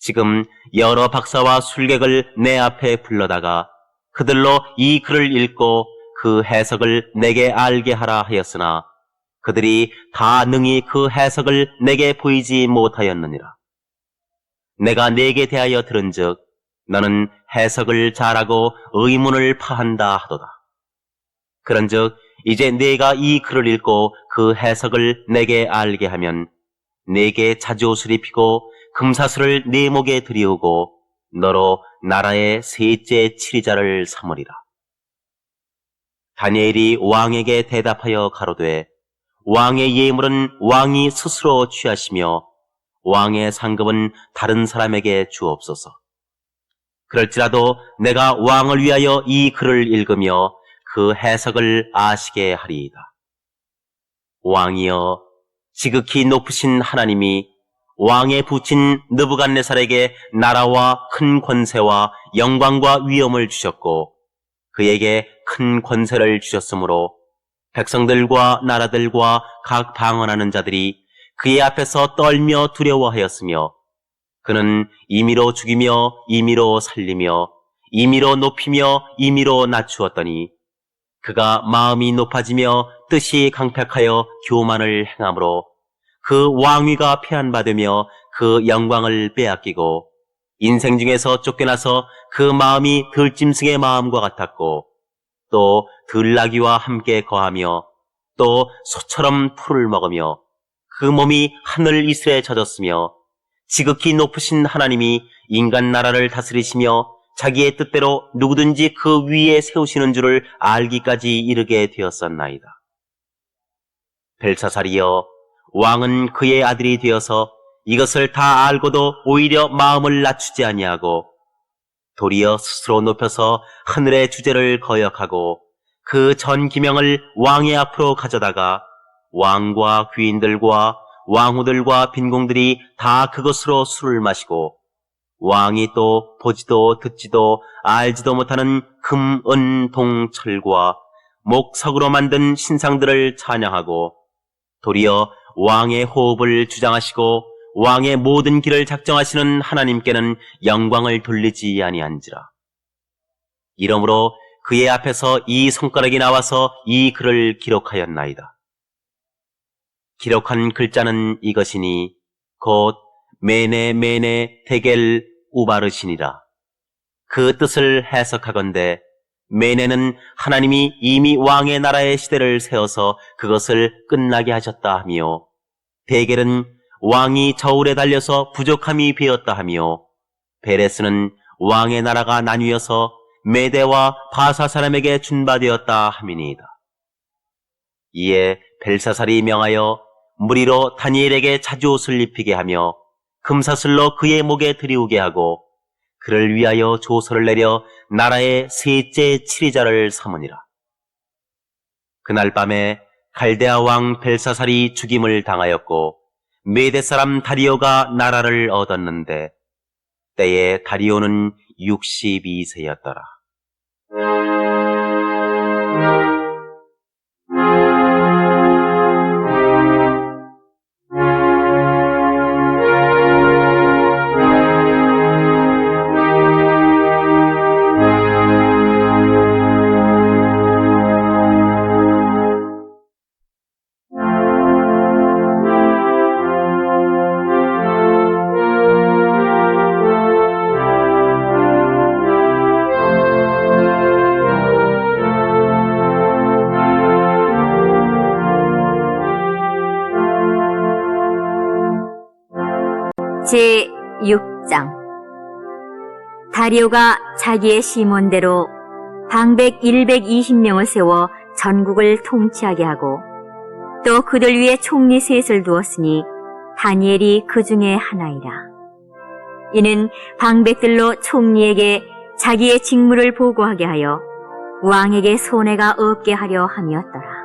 지금 여러 박사와 술객을 내 앞에 불러다가 그들로 이 글을 읽고 그 해석을 내게 알게 하라 하였으나 그들이 다 능히 그 해석을 내게 보이지 못하였느니라. 내가 네게 대하여 들은즉 너는 해석을 잘하고 의문을 파한다 하도다. 그런즉 이제 네가 이 글을 읽고 그 해석을 내게 알게 하면 네게 자주옷을 입히고 금사슬을 네 목에 들이우고 너로 나라의 셋째 치리자를 삼으리라. 다니엘이 왕에게 대답하여 가로되 왕의 예물은 왕이 스스로 취하시며 왕의 상급은 다른 사람에게 주옵소서. 그럴지라도 내가 왕을 위하여 이 글을 읽으며 그 해석을 아시게 하리이다. 왕이여 지극히 높으신 하나님이 왕의 부친 느부갓네살에게 나라와 큰 권세와 영광과 위엄을 주셨고 그에게 큰 권세를 주셨으므로 백성들과 나라들과 각 방언하는 자들이 그의 앞에서 떨며 두려워하였으며 그는 임의로 죽이며 임의로 살리며 임의로 높이며 임의로 낮추었더니 그가 마음이 높아지며 뜻이 강팍하여 교만을 행함으로 그 왕위가 폐한받으며 그 영광을 빼앗기고 인생 중에서 쫓겨나서 그 마음이 들짐승의 마음과 같았고 또 들나귀와 함께 거하며 또 소처럼 풀을 먹으며 그 몸이 하늘 이슬에 젖었으며 지극히 높으신 하나님이 인간 나라를 다스리시며 자기의 뜻대로 누구든지 그 위에 세우시는 줄을 알기까지 이르게 되었었나이다. 벨사살이여, 왕은 그의 아들이 되어서 이것을 다 알고도 오히려 마음을 낮추지 아니하고 도리어 스스로 높여서 하늘의 주제를 거역하고 그 전 기명을 왕의 앞으로 가져다가 왕과 귀인들과 왕후들과 빈공들이 다 그것으로 술을 마시고 왕이 또 보지도 듣지도 알지도 못하는 금, 은, 동, 철과 목석으로 만든 신상들을 찬양하고 도리어 왕의 호흡을 주장하시고 왕의 모든 길을 작정하시는 하나님께는 영광을 돌리지 아니한지라. 이러므로 그의 앞에서 이 손가락이 나와서 이 글을 기록하였나이다. 기록한 글자는 이것이니 곧 메네 메네 테겔 우바르시니라. 그 뜻을 해석하건대 메네는 하나님이 이미 왕의 나라의 시대를 세워서 그것을 끝나게 하셨다 하며, 데겔은 왕이 저울에 달려서 부족함이 되었다 하며, 베레스는 왕의 나라가 나뉘어서 메대와 바사 사람에게 준바되었다 함이니이다. 이에 벨사살이 명하여 무리로 다니엘에게 자주옷을 입히게 하며 금사슬로 그의 목에 들이우게 하고 그를 위하여 조서를 내려 나라의 셋째 치리자를 삼으니라. 그날 밤에 갈대아 왕 벨사살이 죽임을 당하였고 메대 사람 다리오가 나라를 얻었는데 때에 다리오는 62세였더라. 제6장. 다리오가 자기의 시몬대로 방백 120명을 세워 전국을 통치하게 하고 또 그들 위에 총리 셋을 두었으니 다니엘이 그 중에 하나이라. 이는 방백들로 총리에게 자기의 직무를 보고하게 하여 왕에게 손해가 없게 하려 함이었더라.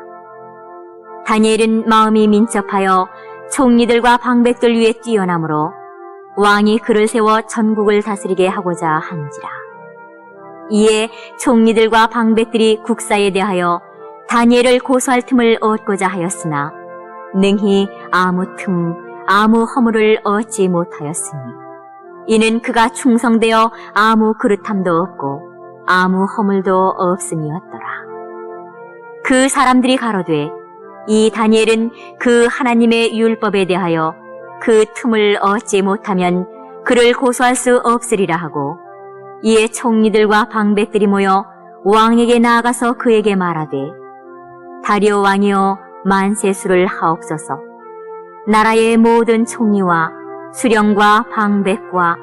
다니엘은 마음이 민첩하여 총리들과 방백들 위에 뛰어나므로 왕이 그를 세워 전국을 다스리게 하고자 한지라. 이에 총리들과 방백들이 국사에 대하여 다니엘을 고소할 틈을 얻고자 하였으나 능히 아무 틈, 아무 허물을 얻지 못하였으니 이는 그가 충성되어 아무 그릇함도 없고 아무 허물도 없음이었더라. 그 사람들이 가로되 이 다니엘은 그 하나님의 율법에 대하여 그 틈을 얻지 못하면 그를 고소할 수 없으리라 하고, 이에 총리들과 방백들이 모여 왕에게 나아가서 그에게 말하되 다리오 왕이여 만세수를 하옵소서. 나라의 모든 총리와 수령과 방백과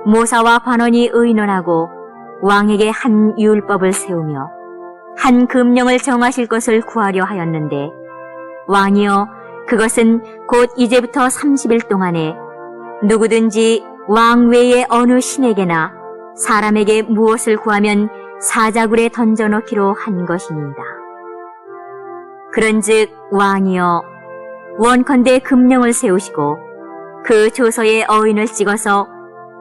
모사와 관원이 의논하고 왕에게 한 율법을 세우며 한 금령을 정하실 것을 구하려 하였는데 왕이여 그것은 곧 이제부터 30일 동안에 누구든지 왕 외의 어느 신에게나 사람에게 무엇을 구하면 사자굴에 던져넣기로 한 것이니이다. 그런즉 왕이여 원컨대 금령을 세우시고 그 조서에 어인을 찍어서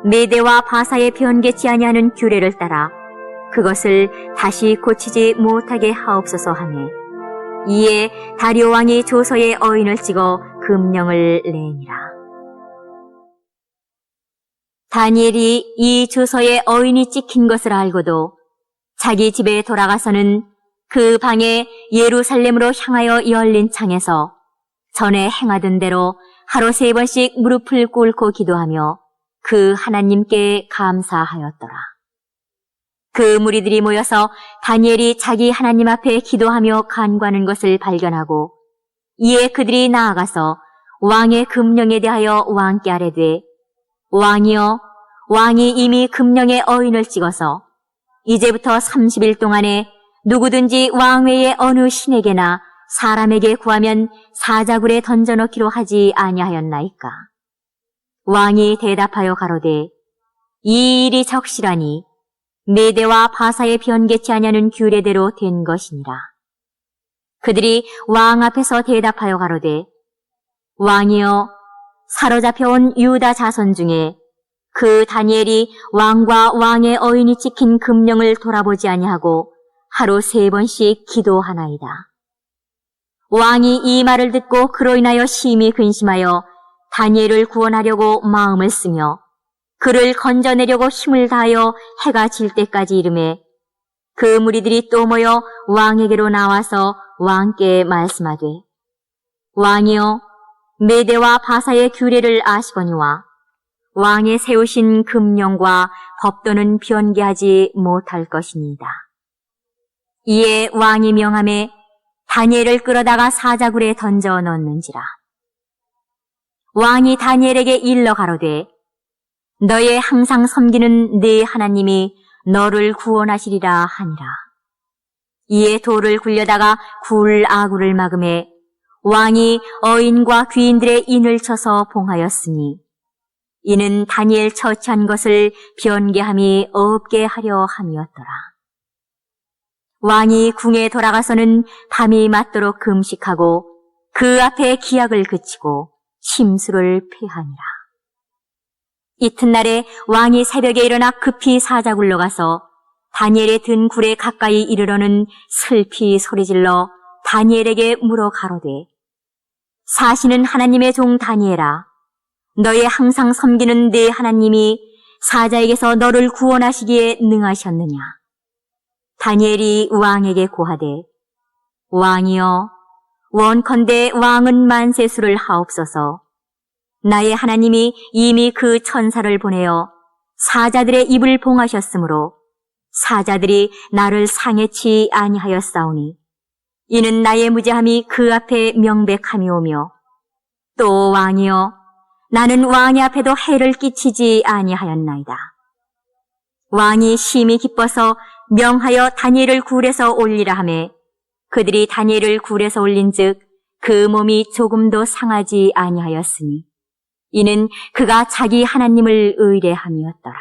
메대와 바사에 변개치 아니하는 규례를 따라 그것을 다시 고치지 못하게 하옵소서 하매, 이에 다리오 왕이 조서에 어인을 찍어 금령을 내니라. 다니엘이 이 조서에 어인이 찍힌 것을 알고도 자기 집에 돌아가서는 그 방에 예루살렘으로 향하여 열린 창에서 전에 행하던 대로 하루 3번씩 무릎을 꿇고 기도하며 그 하나님께 감사하였더라. 그 무리들이 모여서 다니엘이 자기 하나님 앞에 기도하며 간구하는 것을 발견하고 이에 그들이 나아가서 왕의 금령에 대하여 왕께 아뢰되 왕이여, 왕이 이미 금령의 어인을 찍어서 이제부터 30일 동안에 누구든지 왕 외에 어느 신에게나 사람에게 구하면 사자굴에 던져넣기로 하지 아니하였나이까. 왕이 대답하여 가로되 이 일이 적시라니 메대와 바사에 변개치 아니하는 규례대로 된 것이니라. 그들이 왕 앞에서 대답하여 가로되 왕이여, 사로잡혀온 유다 자손 중에 그 다니엘이 왕과 왕의 어인이 찍힌 금령을 돌아보지 아니하고 하루 3번씩 기도하나이다. 왕이 이 말을 듣고 그로 인하여 심히 근심하여 다니엘을 구원하려고 마음을 쓰며 그를 건져내려고 힘을 다하여 해가 질 때까지 이르매 그 무리들이 또 모여 왕에게로 나와서 왕께 말씀하되 왕이여, 메대와 바사의 규례를 아시거니와 왕의 세우신 금령과 법도는 변개하지 못할 것이니이다. 이에 왕이 명함에 다니엘을 끌어다가 사자굴에 던져 넣는지라. 왕이 다니엘에게 일러 가로되 너의 항상 섬기는 네 하나님이 너를 구원하시리라 하니라. 이에 돌을 굴려다가 굴 아구를 막음에 왕이 어인과 귀인들의 인을 쳐서 봉하였으니 이는 다니엘 처치한 것을 변개함이 없게 하려 함이었더라. 왕이 궁에 돌아가서는 밤이 맞도록 금식하고 그 앞에 기약을 그치고 심수를 폐하니라. 이튿날에 왕이 새벽에 일어나 급히 사자굴로 가서 다니엘의 든 굴에 가까이 이르러는 슬피 소리질러 다니엘에게 물어 가로되 사시는 하나님의 종 다니엘아, 너의 항상 섬기는 네 하나님이 사자에게서 너를 구원하시기에 능하셨느냐? 다니엘이 왕에게 고하되 왕이여, 원컨대 왕은 만세수를 하옵소서. 나의 하나님이 이미 그 천사를 보내어 사자들의 입을 봉하셨으므로 사자들이 나를 상해치 아니하였사오니 이는 나의 무죄함이 그 앞에 명백함이오며 또 왕이여, 나는 왕의 앞에도 해를 끼치지 아니하였나이다. 왕이 심히 기뻐서 명하여 다니엘을 굴에서 올리라 하매 그들이 다니엘을 굴에서 올린즉 그 몸이 조금도 상하지 아니하였으니 이는 그가 자기 하나님을 의뢰함이었더라.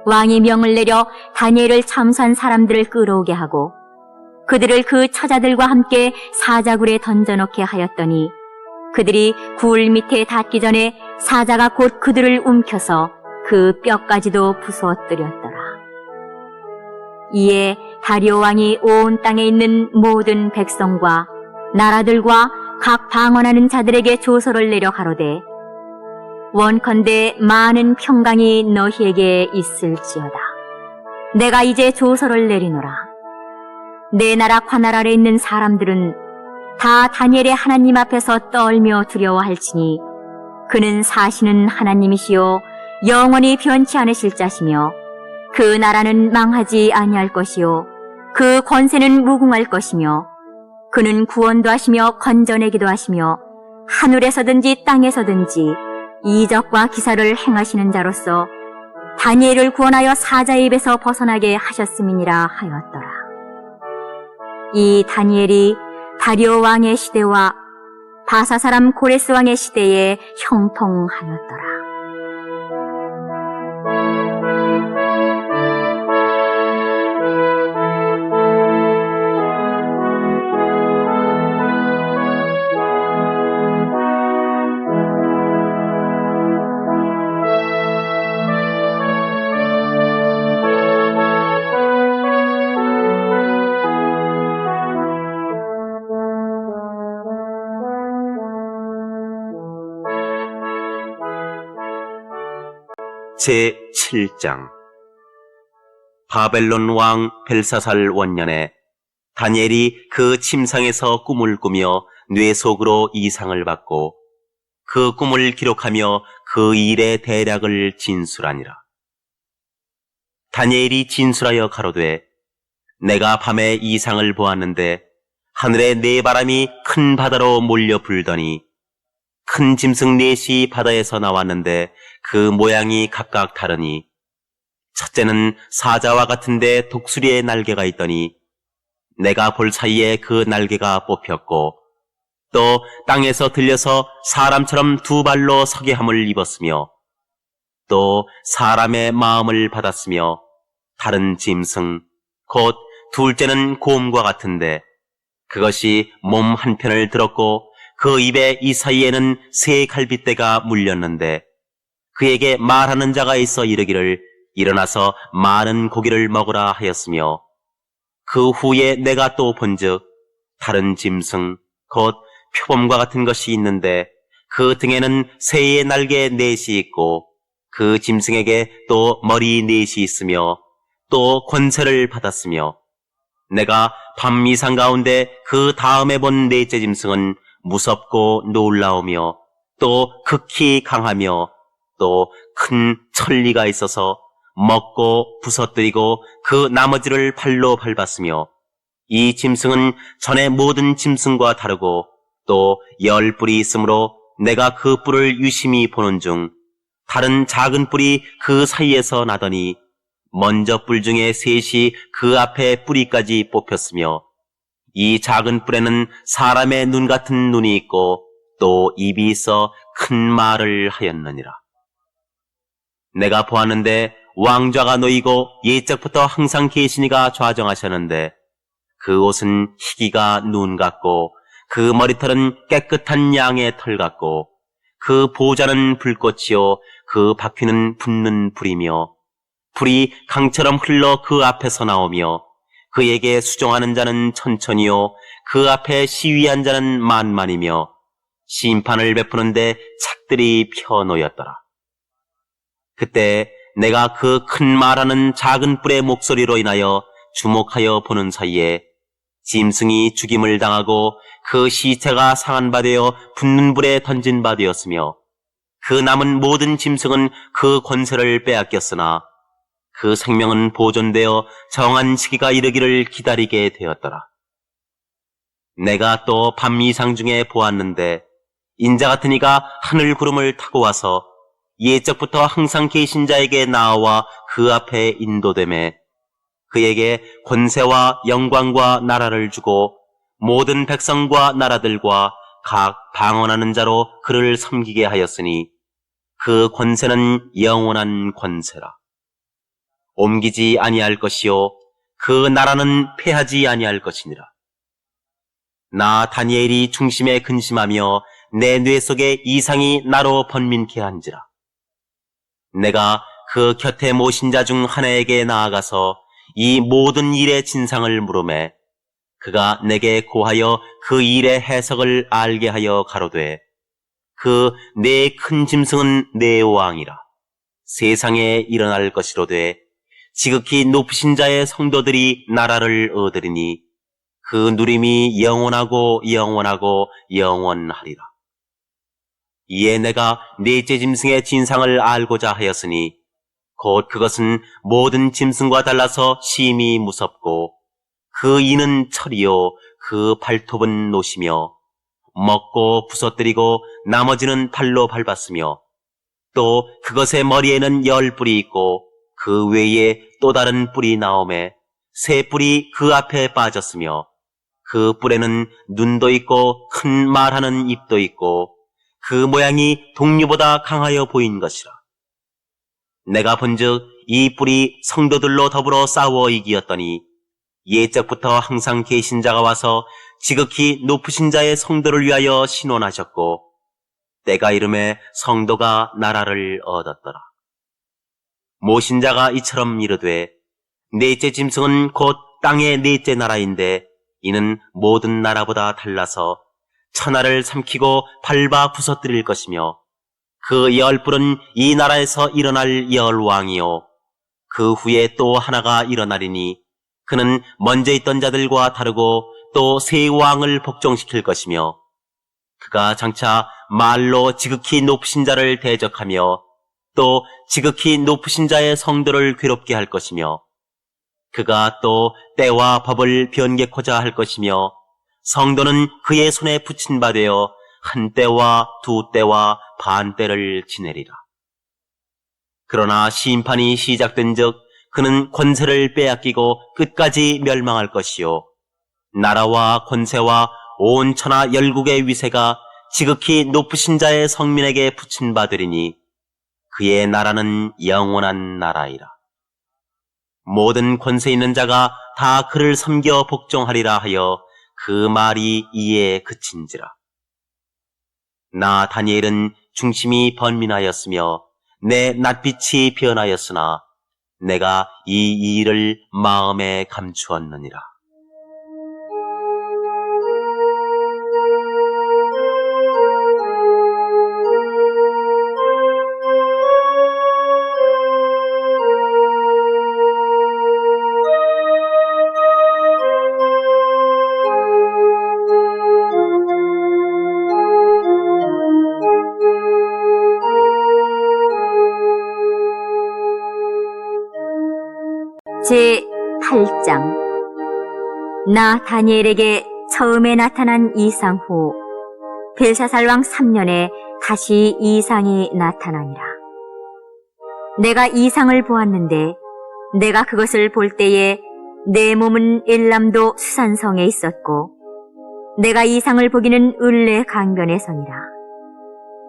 왕이 명을 내려 다니엘을 참수한 사람들을 끌어오게 하고 그들을 그 처자들과 함께 사자굴에 던져넣게 하였더니 그들이 굴 밑에 닿기 전에 사자가 곧 그들을 움켜서 그 뼈까지도 부수어뜨렸더라. 이에 다리오 왕이 온 땅에 있는 모든 백성과 나라들과 각 방언하는 자들에게 조서를 내려 가로되 원컨대 많은 평강이 너희에게 있을지어다. 내가 이제 조서를 내리노라. 내 나라 관할 아래 있는 사람들은 다 다니엘의 하나님 앞에서 떨며 두려워할지니 그는 사시는 하나님이시요 영원히 변치 않으실 자시며 그 나라는 망하지 아니할 것이요 그 권세는 무궁할 것이며 그는 구원도 하시며 건져내기도 하시며 하늘에서든지 땅에서든지 이적과 기사를 행하시는 자로서 다니엘을 구원하여 사자의 입에서 벗어나게 하셨음이니라 하였더라. 이 다니엘이 다리오 왕의 시대와 바사 사람 고레스 왕의 시대에 형통하였더라. 제7장 바벨론 왕 벨사살 원년에 다니엘이 그 침상에서 꿈을 꾸며 뇌 속으로 이상을 받고 그 꿈을 기록하며 그 일의 대략을 진술하니라. 다니엘이 진술하여 가로되 내가 밤에 이상을 보았는데 하늘에 네 바람이 큰 바다로 몰려 불더니 큰 짐승 넷이 바다에서 나왔는데 그 모양이 각각 다르니 첫째는 사자와 같은데 독수리의 날개가 있더니 내가 볼 사이에 그 날개가 뽑혔고 또 땅에서 들려서 사람처럼 두 발로 서게 함을 입었으며 또 사람의 마음을 받았으며 다른 짐승 곧 둘째는 곰과 같은데 그것이 몸 한편을 들었고 그 입에 이 사이에는 새 갈빗대가 물렸는데 그에게 말하는 자가 있어 이르기를 일어나서 많은 고기를 먹으라 하였으며 그 후에 내가 또 본즉 다른 짐승 곧 표범과 같은 것이 있는데 그 등에는 새의 날개 넷이 있고 그 짐승에게 또 머리 넷이 있으며 또 권세를 받았으며 내가 밤 이상 가운데 그 다음에 본 넷째 짐승은 무섭고 놀라우며 또 극히 강하며 또 큰 천리가 있어서 먹고 부서뜨리고 그 나머지를 발로 밟았으며 이 짐승은 전에 모든 짐승과 다르고 또 10뿔이 있으므로 내가 그 뿔을 유심히 보는 중 다른 작은 뿔이 그 사이에서 나더니 먼저 뿔 중에 셋이 그 앞에 뿌리까지 뽑혔으며 이 작은 뿔에는 사람의 눈 같은 눈이 있고 또 입이 있어 큰 말을 하였느니라. 내가 보았는데 왕좌가 놓이고 옛적부터 항상 계시니가 좌정하셨는데 그 옷은 희기가 눈 같고 그 머리털은 깨끗한 양의 털 같고 그 보좌는 불꽃이요 그 바퀴는 붙는 불이며 불이 강처럼 흘러 그 앞에서 나오며 그에게 수종하는 자는 천천히요 그 앞에 시위한 자는 만만이며 심판을 베푸는데 착들이 펴놓였더라. 그때 내가 그 큰 말하는 작은 뿔의 목소리로 인하여 주목하여 보는 사이에 짐승이 죽임을 당하고 그 시체가 상한 바 되어 붙는 불에 던진 바 되었으며 그 남은 모든 짐승은 그 권세를 빼앗겼으나 그 생명은 보존되어 정한 시기가 이르기를 기다리게 되었더라. 내가 또 밤 이상 중에 보았는데 인자 같은 이가 하늘 구름을 타고 와서 옛적부터 항상 계신 자에게 나와 그 앞에 인도되매 그에게 권세와 영광과 나라를 주고 모든 백성과 나라들과 각 방언하는 자로 그를 섬기게 하였으니 그 권세는 영원한 권세라. 옮기지 아니할 것이요 그 나라는 패하지 아니할 것이니라. 나 다니엘이 중심에 근심하며 내 뇌 속에 이상이 나로 번민케 한지라. 내가 그 곁에 모신 자 중 하나에게 나아가서 이 모든 일의 진상을 물으매 그가 내게 고하여 그 일의 해석을 알게 하여 가로되 그 네 큰 짐승은 네 왕이라. 세상에 일어날 것이로되 지극히 높으신 자의 성도들이 나라를 얻으리니 그 누림이 영원하고 영원하고 영원하리라. 이에 내가 넷째 짐승의 진상을 알고자 하였으니 곧 그것은 모든 짐승과 달라서 심히 무섭고 그 이는 철이요 그 발톱은 노시며 먹고 부서뜨리고 나머지는 발로 밟았으며 또 그것의 머리에는 10뿔이 있고 그 외에 또 다른 뿔이 나오매 새 뿔이 그 앞에 빠졌으며 그 뿔에는 눈도 있고 큰 말하는 입도 있고 그 모양이 동류보다 강하여 보인 것이라. 내가 본즉 이 뿔이 성도들로 더불어 싸워 이기었더니 옛적부터 항상 계신 자가 와서 지극히 높으신 자의 성도를 위하여 신원하셨고 때가 이름에 성도가 나라를 얻었더라. 모신 자가 이처럼 이르되 넷째 짐승은 곧 땅의 넷째 나라인데 이는 모든 나라보다 달라서 천하를 삼키고 밟아 부서뜨릴 것이며 그 열불은 이 나라에서 일어날 열왕이요 그 후에 또 하나가 일어나리니 그는 먼저 있던 자들과 다르고 또 새 왕을 복종시킬 것이며 그가 장차 말로 지극히 높으신 자를 대적하며 또 지극히 높으신 자의 성도를 괴롭게 할 것이며 그가 또 때와 법을 변개코자 할 것이며 성도는 그의 손에 붙인 바 되어 한 때와 두 때와 반 때를 지내리라. 그러나 심판이 시작된 즉 그는 권세를 빼앗기고 끝까지 멸망할 것이요 나라와 권세와 온 천하 열국의 위세가 지극히 높으신 자의 성민에게 붙인 바 되리니 그의 나라는 영원한 나라이라. 모든 권세 있는 자가 다 그를 섬겨 복종하리라 하여 그 말이 이에 그친지라. 나 다니엘은 중심이 번민하였으며 내 낯빛이 변하였으나 내가 이 일을 마음에 감추었느니라. 제8장 나 다니엘에게 처음에 나타난 이상 후 벨사살 왕 3년에 다시 이상이 나타나니라. 내가 이상을 보았는데 내가 그것을 볼 때에 내 몸은 엘람도 수산성에 있었고 내가 이상을 보기는 을레 강변에 서니라.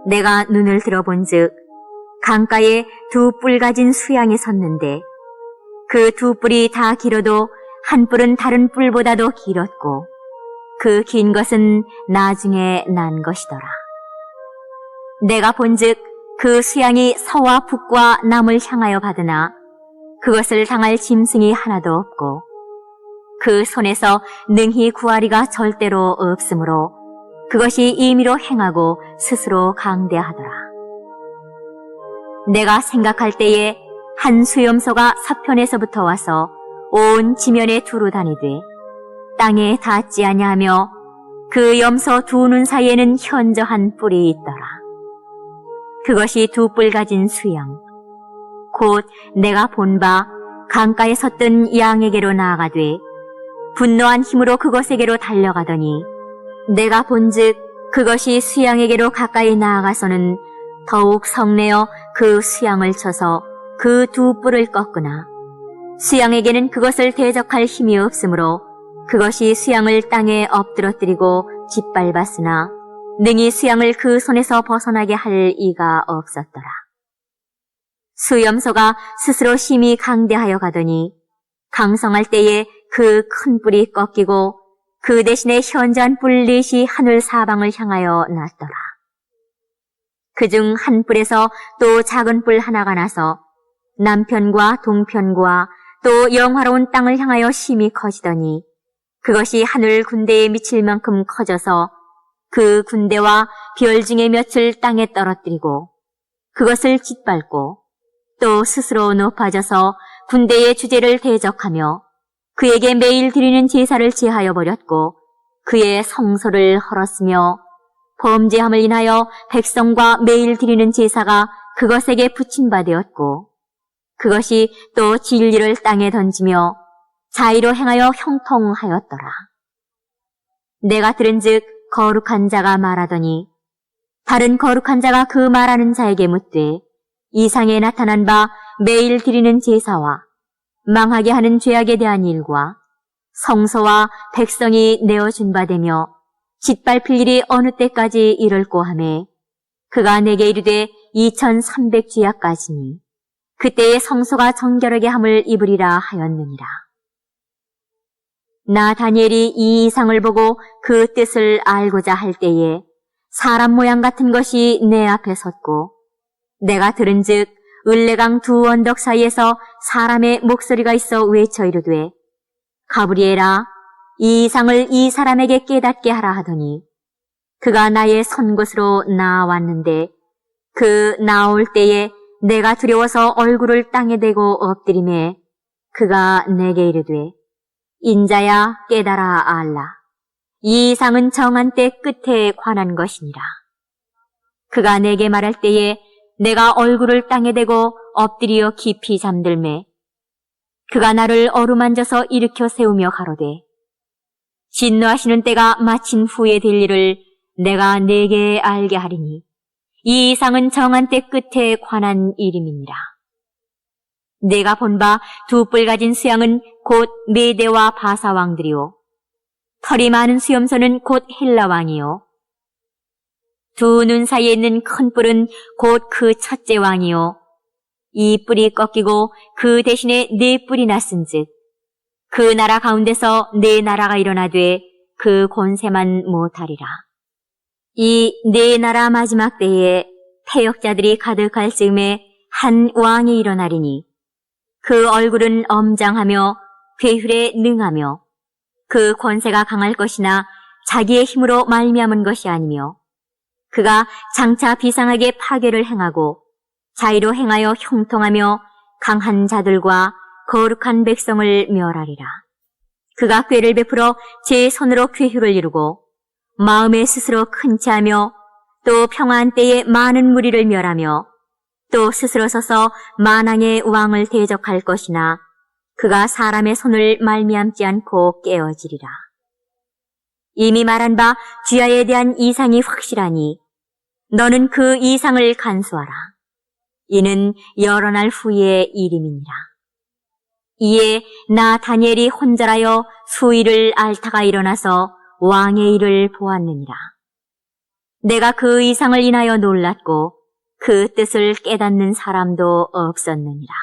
내가 눈을 들어본즉 강가에 두 뿔 가진 수양이 섰는데 그 두 뿔이 다 길어도 한 뿔은 다른 뿔보다도 길었고 그 긴 것은 나중에 난 것이더라. 내가 본즉 그 수양이 서와 북과 남을 향하여 받으나 그것을 당할 짐승이 하나도 없고 그 손에서 능히 구하리가 절대로 없으므로 그것이 임의로 행하고 스스로 강대하더라. 내가 생각할 때에 한 수염소가 서편에서부터 와서 온 지면에 두루 다니되 땅에 닿지 아니하며 그 염소 두 눈 사이에는 현저한 뿔이 있더라. 그것이 두 뿔 가진 수양 곧 내가 본 바 강가에 섰던 양에게로 나아가되 분노한 힘으로 그것에게로 달려가더니 내가 본즉 그것이 수양에게로 가까이 나아가서는 더욱 성내어 그 수양을 쳐서 그 두 뿔을 꺾으나 수양에게는 그것을 대적할 힘이 없으므로 그것이 수양을 땅에 엎드러뜨리고 짓밟았으나 능히 수양을 그 손에서 벗어나게 할 이가 없었더라. 수염소가 스스로 심히 강대하여 가더니 강성할 때에 그 큰 뿔이 꺾이고 그 대신에 현저한 뿔 넷이 하늘 사방을 향하여 났더라. 그중 한 뿔에서 또 작은 뿔 하나가 나서 남편과 동편과 또 영화로운 땅을 향하여 심히 커지더니 그것이 하늘 군대에 미칠 만큼 커져서 그 군대와 별 중에 몇을 땅에 떨어뜨리고 그것을 짓밟고 또 스스로 높아져서 군대의 주제를 대적하며 그에게 매일 드리는 제사를 제하여 버렸고 그의 성소를 헐었으며 범죄함을 인하여 백성과 매일 드리는 제사가 그것에게 붙인 바 되었고 그것이 또 진리를 땅에 던지며 자의로 행하여 형통하였더라. 내가 들은즉 거룩한 자가 말하더니 다른 거룩한 자가 그 말하는 자에게 묻되 이상에 나타난 바 매일 드리는 제사와 망하게 하는 죄악에 대한 일과 성소와 백성이 내어준 바 되며 짓밟힐 일이 어느 때까지 이를꼬 하매 그가 내게 이르되 2300주야까지니 그때의 성소가 정결하게 함을 입으리라 하였느니라. 나 다니엘이 이 이상을 보고 그 뜻을 알고자 할 때에 사람 모양 같은 것이 내 앞에 섰고 내가 들은즉 을레강 두 언덕 사이에서 사람의 목소리가 있어 외쳐 이르되 가브리엘아 이 이상을 이 사람에게 깨닫게 하라 하더니 그가 나의 선 곳으로 나아왔는데 그 나올 때에 내가 두려워서 얼굴을 땅에 대고 엎드리매 그가 내게 이르되 인자야 깨달아 알라. 이 이상은 정한 때 끝에 관한 것이니라. 그가 내게 말할 때에 내가 얼굴을 땅에 대고 엎드려 깊이 잠들매 그가 나를 어루만져서 일으켜 세우며 가로되 진노하시는 때가 마친 후에 될 일을 내가 네게 알게 하리니 이 이상은 정한 때 끝에 관한 일임이니라. 내가 본 바 두 뿔 가진 수양은 곧 메대와 바사 왕들이요 털이 많은 수염소는 곧 헬라 왕이요 두 눈 사이에 있는 큰 뿔은 곧 그 첫째 왕이요 이 뿔이 꺾이고 그 대신에 네 뿔이 났은즉 그 나라 가운데서 네 나라가 일어나되 그 권세만 못하리라. 이 네 나라 마지막 때에 패역자들이 가득할 즈음에 한 왕이 일어나리니 그 얼굴은 엄장하며 괴휼에 능하며 그 권세가 강할 것이나 자기의 힘으로 말미암은 것이 아니며 그가 장차 비상하게 파괴를 행하고 자의로 행하여 형통하며 강한 자들과 거룩한 백성을 멸하리라. 그가 꾀를 베풀어 제 손으로 괴휼을 이루고 마음에 스스로 큰 채하며 또 평화한 때에 많은 무리를 멸하며 또 스스로 서서 만왕의 왕을 대적할 것이나 그가 사람의 손을 말미암지 않고 깨어지리라. 이미 말한 바 주야에 대한 이상이 확실하니 너는 그 이상을 간수하라. 이는 여러 날 후의 일임이니라. 이에 나 다니엘이 혼절하여 수일을 앓다가 일어나서 왕의 일을 보았느니라. 내가 그 이상을 인하여 놀랐고 그 뜻을 깨닫는 사람도 없었느니라.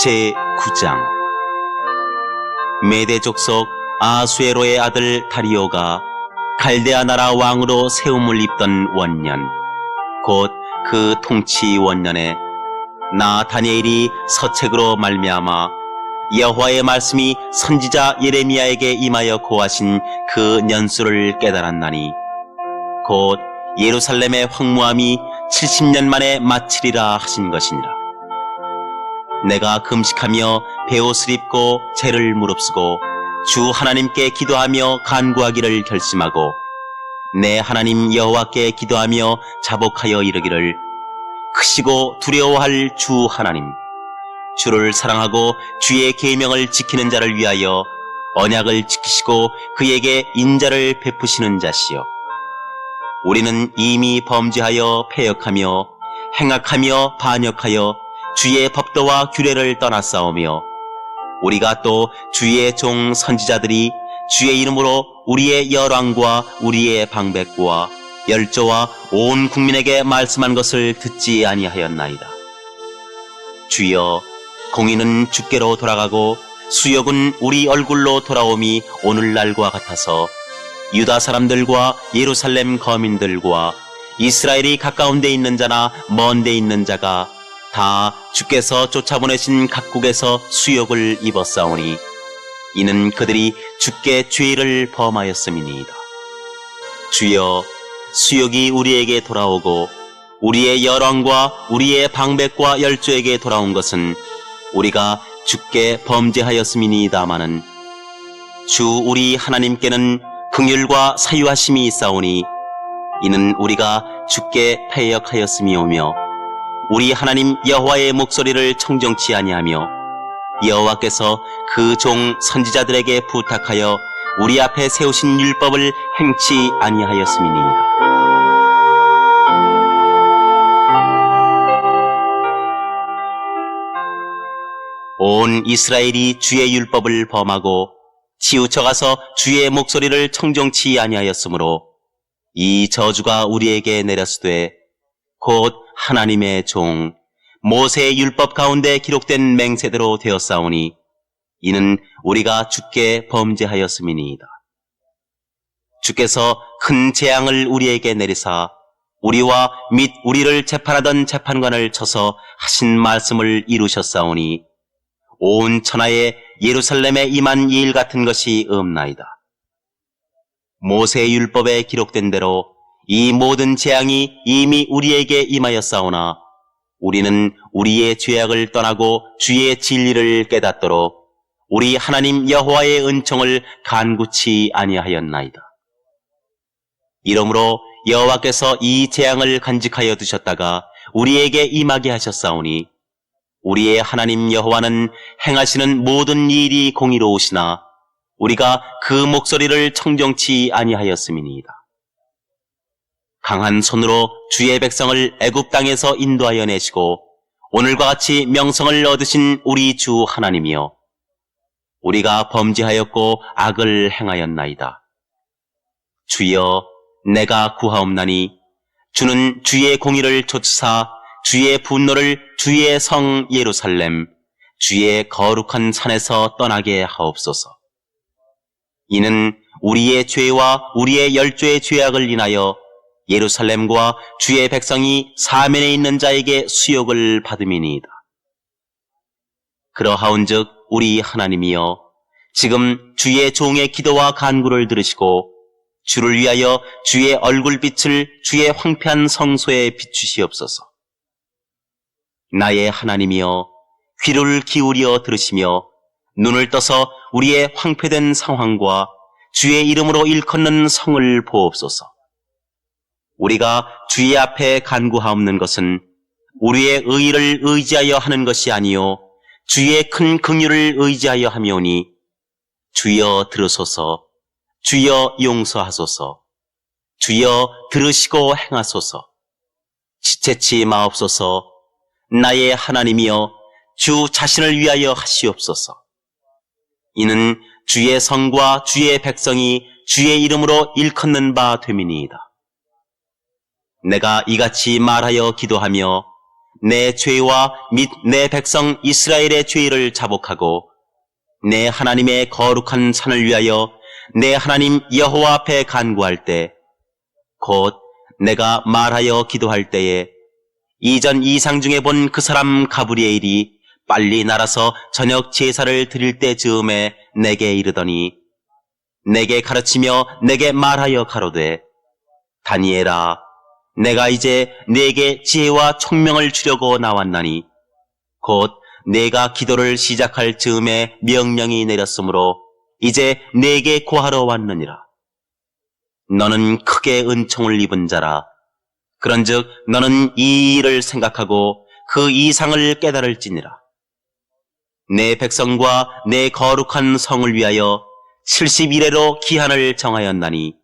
제9장. 메대 족속 아수에로의 아들 다리오가 갈대아 나라 왕으로 세움을 입던 원년, 곧 그 통치 원년에 나 다니엘이 서책으로 말미암아 여호와의 말씀이 선지자 예레미야에게 임하여 고하신 그 년수를 깨달았나니 곧 예루살렘의 황무함이 70년 만에 마치리라 하신 것이니라. 내가 금식하며 베옷을 입고 제를 무릅쓰고 주 하나님께 기도하며 간구하기를 결심하고 내 하나님 여호와께 기도하며 자복하여 이르기를, 크시고 두려워할 주 하나님, 주를 사랑하고 주의 계명을 지키는 자를 위하여 언약을 지키시고 그에게 인자를 베푸시는 자시여, 우리는 이미 범죄하여 패역하며 행악하며 반역하여 주의 법도와 규례를 떠났사오며 우리가 또 주의 종 선지자들이 주의 이름으로 우리의 열왕과 우리의 방백과 열조와 온 국민에게 말씀한 것을 듣지 아니하였나이다. 주여, 공의는 주께로 돌아가고 수욕은 우리 얼굴로 돌아옴이 오늘날과 같아서 유다 사람들과 예루살렘 거민들과 이스라엘이 가까운 데 있는 자나 먼 데 있는 자가 다 주께서 쫓아보내신 각국에서 수욕을 입었사오니 이는 그들이 주께 죄를 범하였음이니이다. 주여, 수욕이 우리에게 돌아오고 우리의 열왕과 우리의 방백과 열조에게 돌아온 것은 우리가 주께 범죄하였음이니이다마는 주 우리 하나님께는 긍휼과 사유하심이 있사오니 이는 우리가 주께 패역하였음이오며 우리 하나님 여호와의 목소리를 청정치 아니하며 여호와께서 그 종 선지자들에게 부탁하여 우리 앞에 세우신 율법을 행치 아니하였음이니이다. 온 이스라엘이 주의 율법을 범하고 치우쳐가서 주의 목소리를 청정치 아니하였으므로 이 저주가 우리에게 내렸으되 곧 하나님의 종 모세의 율법 가운데 기록된 맹세대로 되었사오니 이는 우리가 주께 범죄하였음이니이다. 주께서 큰 재앙을 우리에게 내리사 우리와 및 우리를 재판하던 재판관을 쳐서 하신 말씀을 이루셨사오니 온 천하에 예루살렘에 임한 일 같은 것이 없나이다. 모세의 율법에 기록된 대로 이 모든 재앙이 이미 우리에게 임하였사오나 우리는 우리의 죄악을 떠나고 주의 진리를 깨닫도록 우리 하나님 여호와의 은총을 간구치 아니하였나이다. 이러므로 여호와께서 이 재앙을 간직하여 두셨다가 우리에게 임하게 하셨사오니 우리의 하나님 여호와는 행하시는 모든 일이 공의로우시나 우리가 그 목소리를 청정치 아니하였음이니이다. 강한 손으로 주의 백성을 애굽 땅에서 인도하여 내시고 오늘과 같이 명성을 얻으신 우리 주 하나님이여, 우리가 범죄하였고 악을 행하였나이다. 주여, 내가 구하옵나니 주는 주의 공의를 좇으사 주의 분노를 주의 성 예루살렘 주의 거룩한 산에서 떠나게 하옵소서. 이는 우리의 죄와 우리의 열조의 죄악을 인하여 예루살렘과 주의 백성이 사면에 있는 자에게 수욕을 받음이니이다. 그러하온즉 우리 하나님이여, 지금 주의 종의 기도와 간구를 들으시고 주를 위하여 주의 얼굴빛을 주의 황폐한 성소에 비추시옵소서. 나의 하나님이여, 귀를 기울여 들으시며 눈을 떠서 우리의 황폐된 상황과 주의 이름으로 일컫는 성을 보옵소서. 우리가 주의 앞에 간구하옵는 것은 우리의 의의를 의지하여 하는 것이 아니요 주의 큰 긍휼을 의지하여 하며오니, 주여 들으소서, 주여 용서하소서, 주여 들으시고 행하소서. 지체치 마옵소서. 나의 하나님이여, 주 자신을 위하여 하시옵소서. 이는 주의 성과 주의 백성이 주의 이름으로 일컫는 바 됨이니이다. 내가 이같이 말하여 기도하며 내 죄와 및 내 백성 이스라엘의 죄를 자복하고 내 하나님의 거룩한 산을 위하여 내 하나님 여호와 앞에 간구할 때, 곧 내가 말하여 기도할 때에 이전 이상 중에 본 그 사람 가브리엘이 빨리 날아서 저녁 제사를 드릴 때 즈음에 내게 이르더니 내게 가르치며 내게 말하여 가로되, 다니엘아, 내가 이제 네게 지혜와 총명을 주려고 나왔나니 곧 내가 기도를 시작할 즈음에 명령이 내렸으므로 이제 네게 고하러 왔느니라. 너는 크게 은총을 입은 자라. 그런즉 너는 이 일을 생각하고 그 이상을 깨달을지니라. 내 백성과 내 거룩한 성을 위하여 70일에로 기한을 정하였나니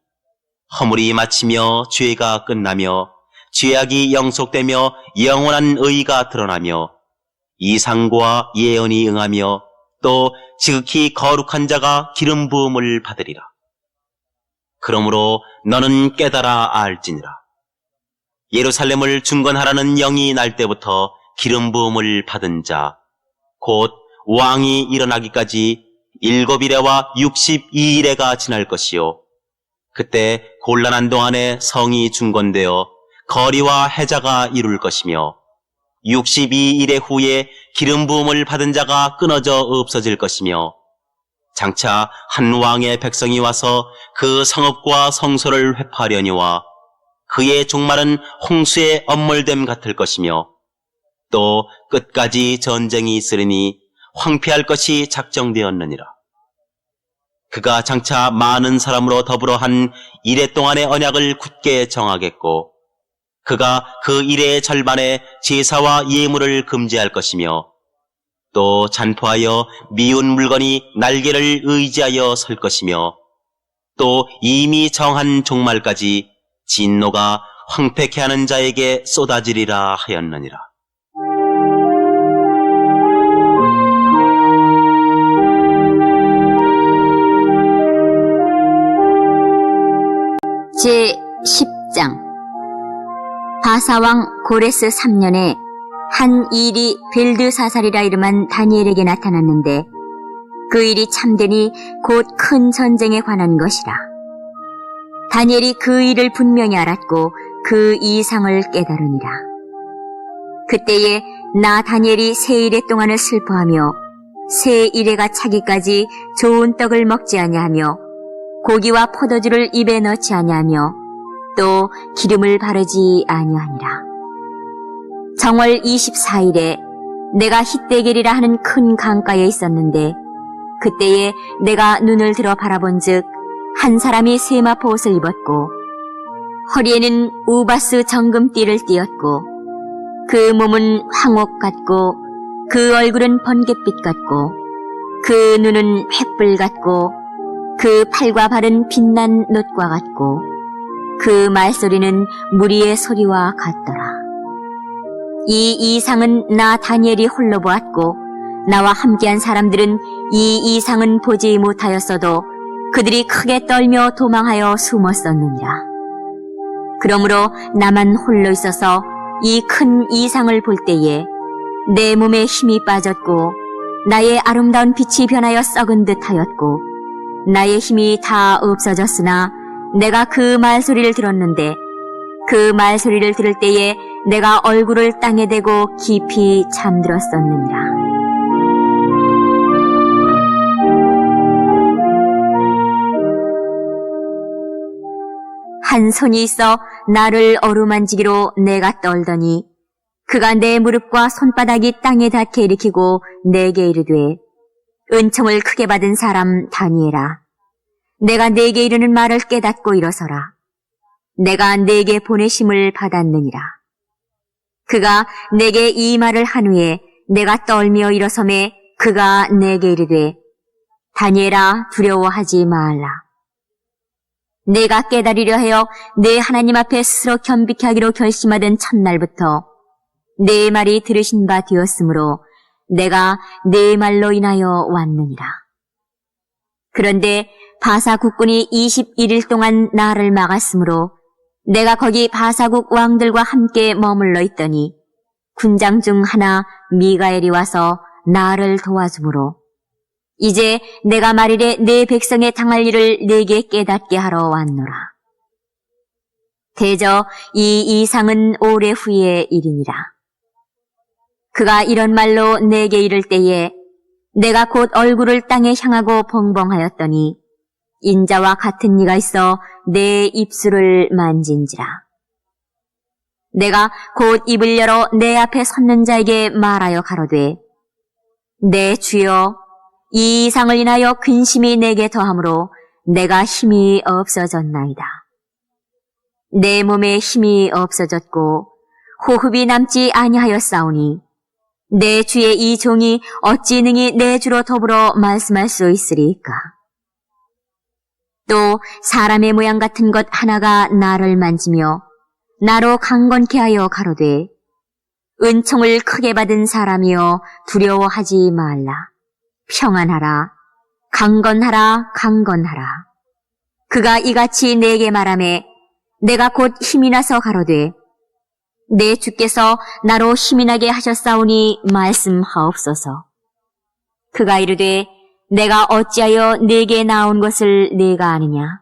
허물이 마치며 죄가 끝나며 죄악이 영속되며 영원한 의가 드러나며 이상과 예언이 응하며 또 지극히 거룩한 자가 기름 부음을 받으리라. 그러므로 너는 깨달아 알지니라. 예루살렘을 중건하라는 영이 날 때부터 기름 부음을 받은 자, 곧 왕이 일어나기까지 7일에와 62일에가 지날 것이요. 그때 곤란한 동안에 성이 중건되어 거리와 해자가 이룰 것이며 62일의 후에 기름 부음을 받은 자가 끊어져 없어질 것이며 장차 한 왕의 백성이 와서 그 성읍과 성소를 회파하려니와 그의 종말은 홍수의 엄몰됨 같을 것이며 또 끝까지 전쟁이 있으리니 황폐할 것이 작정되었느니라. 그가 장차 많은 사람으로 더불어 한 1회 동안의 언약을 굳게 정하겠고 그가 그 일의 절반에 제사와 예물을 금지할 것이며 또 잔포하여 미운 물건이 날개를 의지하여 설 것이며 또 이미 정한 종말까지 진노가 황폐케 하는 자에게 쏟아지리라 하였느니라. 제10장 바사왕 고레스 3년에 한 일이 벨드사살이라 이름한 다니엘에게 나타났는데 그 일이 참되니 곧 큰 전쟁에 관한 것이라. 다니엘이 그 일을 분명히 알았고 그 이상을 깨달으니라. 그때에 나 다니엘이 세 일의 동안을 슬퍼하며 세 일해가 차기까지 좋은 떡을 먹지 아니하며 고기와 포도주를 입에 넣지 아니하며 또 기름을 바르지 아니하니라. 정월 24일에 내가 히데겔이라 하는 큰 강가에 있었는데 그때에 내가 눈을 들어 바라본즉 한 사람이 세마포 옷을 입었고 허리에는 우바스 정금띠를 띠었고 그 몸은 황옥 같고 그 얼굴은 번갯빛 같고 그 눈은 횃불 같고 그 팔과 발은 빛난 놋과 같고 그 말소리는 무리의 소리와 같더라. 이 이상은 나 다니엘이 홀로 보았고 나와 함께한 사람들은 이 이상은 보지 못하였어도 그들이 크게 떨며 도망하여 숨었었느니라. 그러므로 나만 홀로 있어서 이 큰 이상을 볼 때에 내 몸에 힘이 빠졌고 나의 아름다운 빛이 변하여 썩은 듯하였고 나의 힘이 다 없어졌으나 내가 그 말소리를 들었는데 그 말소리를 들을 때에 내가 얼굴을 땅에 대고 깊이 잠들었었느니라. 한 손이 있어 나를 어루만지기로 내가 떨더니 그가 내 무릎과 손바닥이 땅에 닿게 일으키고 내게 이르되 은총을 크게 받은 사람 다니엘아, 내가 내게 이르는 말을 깨닫고 일어서라. 내가 내게 보내심을 받았느니라. 그가 내게 이 말을 한 후에 내가 떨며 일어서매 그가 내게 이르되 다니엘아, 두려워하지 말라. 내가 깨달으려 하여 내 하나님 앞에 스스로 겸비케 하기로 결심하던 첫날부터 내 말이 들으신 바 되었으므로 내가 내 말로 인하여 왔느니라. 그런데 바사 국군이 21일 동안 나를 막았으므로 내가 거기 바사국 왕들과 함께 머물러 있더니 군장 중 하나 미가엘이 와서 나를 도와주므로 이제 내가 말일에 내 백성의 당할 일을 내게 깨닫게 하러 왔노라. 대저 이 이상은 오래 후의 일이니라. 그가 이런 말로 내게 이를 때에 내가 곧 얼굴을 땅에 향하고 벙벙하였더니 인자와 같은 이가 있어 내 입술을 만진지라. 내가 곧 입을 열어 내 앞에 섰는 자에게 말하여 가로되 내 주여 이 이상을 인하여 근심이 내게 더하므로 내가 힘이 없어졌나이다. 내 몸에 힘이 없어졌고 호흡이 남지 아니하였사오니 내 주의 이 종이 어찌 능히 내 주로 더불어 말씀할 수 있으리까? 또 사람의 모양 같은 것 하나가 나를 만지며 나로 강건케 하여 가로되 은총을 크게 받은 사람이여 두려워하지 말라. 평안하라. 강건하라. 강건하라. 그가 이같이 내게 말하매 내가 곧 힘이 나서 가로되 내 주께서 나로 힘이 나게 하셨사오니 말씀하옵소서. 그가 이르되 내가 어찌하여 내게 나온 것을 내가 아느냐.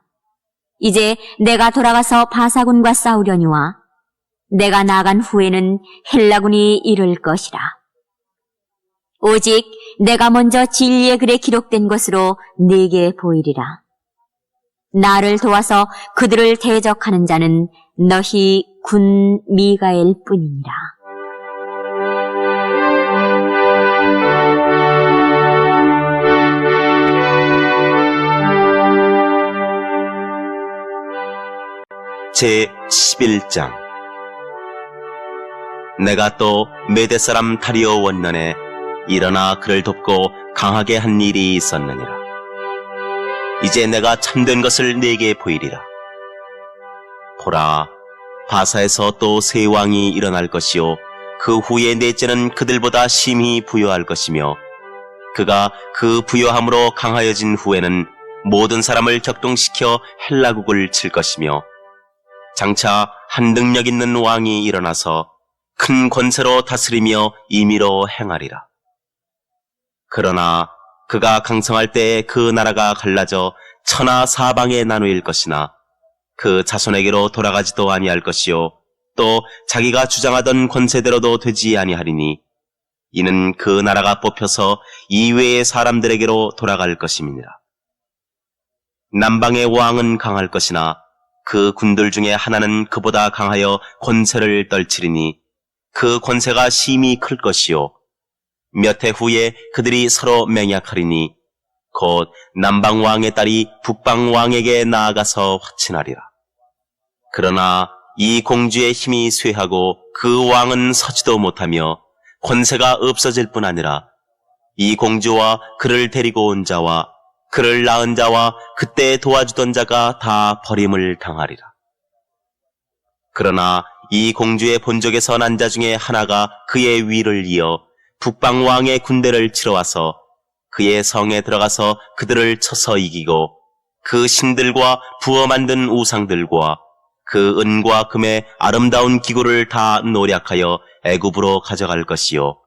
이제 내가 돌아가서 바사군과 싸우려니와 내가 나간 후에는 헬라군이 이를 것이라. 오직 내가 먼저 진리의 글에 기록된 것으로 네게 보이리라. 나를 도와서 그들을 대적하는 자는 너희 군 미가엘 뿐이니라. 제 11장. 내가 또 메대 사람 다리오 원년에 일어나 그를 돕고 강하게 한 일이 있었느니라. 이제 내가 참된 것을 네게 보이리라. 보라, 바사에서 또 새 왕이 일어날 것이요 그 후에 넷째는 그들보다 심히 부요할 것이며 그가 그 부요함으로 강하여진 후에는 모든 사람을 격동시켜 헬라국을 칠 것이며 장차 한 능력 있는 왕이 일어나서 큰 권세로 다스리며 임의로 행하리라. 그러나 그가 강성할 때에 그 나라가 갈라져 천하 사방에 나누일 것이나 그 자손에게로 돌아가지도 아니할 것이요 또 자기가 주장하던 권세대로도 되지 아니하리니 이는 그 나라가 뽑혀서 이외의 사람들에게로 돌아갈 것임이니라. 남방의 왕은 강할 것이나 그 군들 중에 하나는 그보다 강하여 권세를 떨치리니 그 권세가 심히 클 것이요 몇 해 후에 그들이 서로 맹약하리니 곧 남방왕의 딸이 북방왕에게 나아가서 확친하리라. 그러나 이 공주의 힘이 쇠하고 그 왕은 서지도 못하며 권세가 없어질 뿐 아니라 이 공주와 그를 데리고 온 자와 그를 낳은 자와 그때 도와주던 자가 다 버림을 당하리라. 그러나 이 공주의 본적에서 난 자 중에 하나가 그의 위를 이어 북방왕의 군대를 치러 와서 그의 성에 들어가서 그들을 쳐서 이기고 그 신들과 부어 만든 우상들과 그 은과 금의 아름다운 기구를 다 노략하여 애굽으로 가져갈 것이요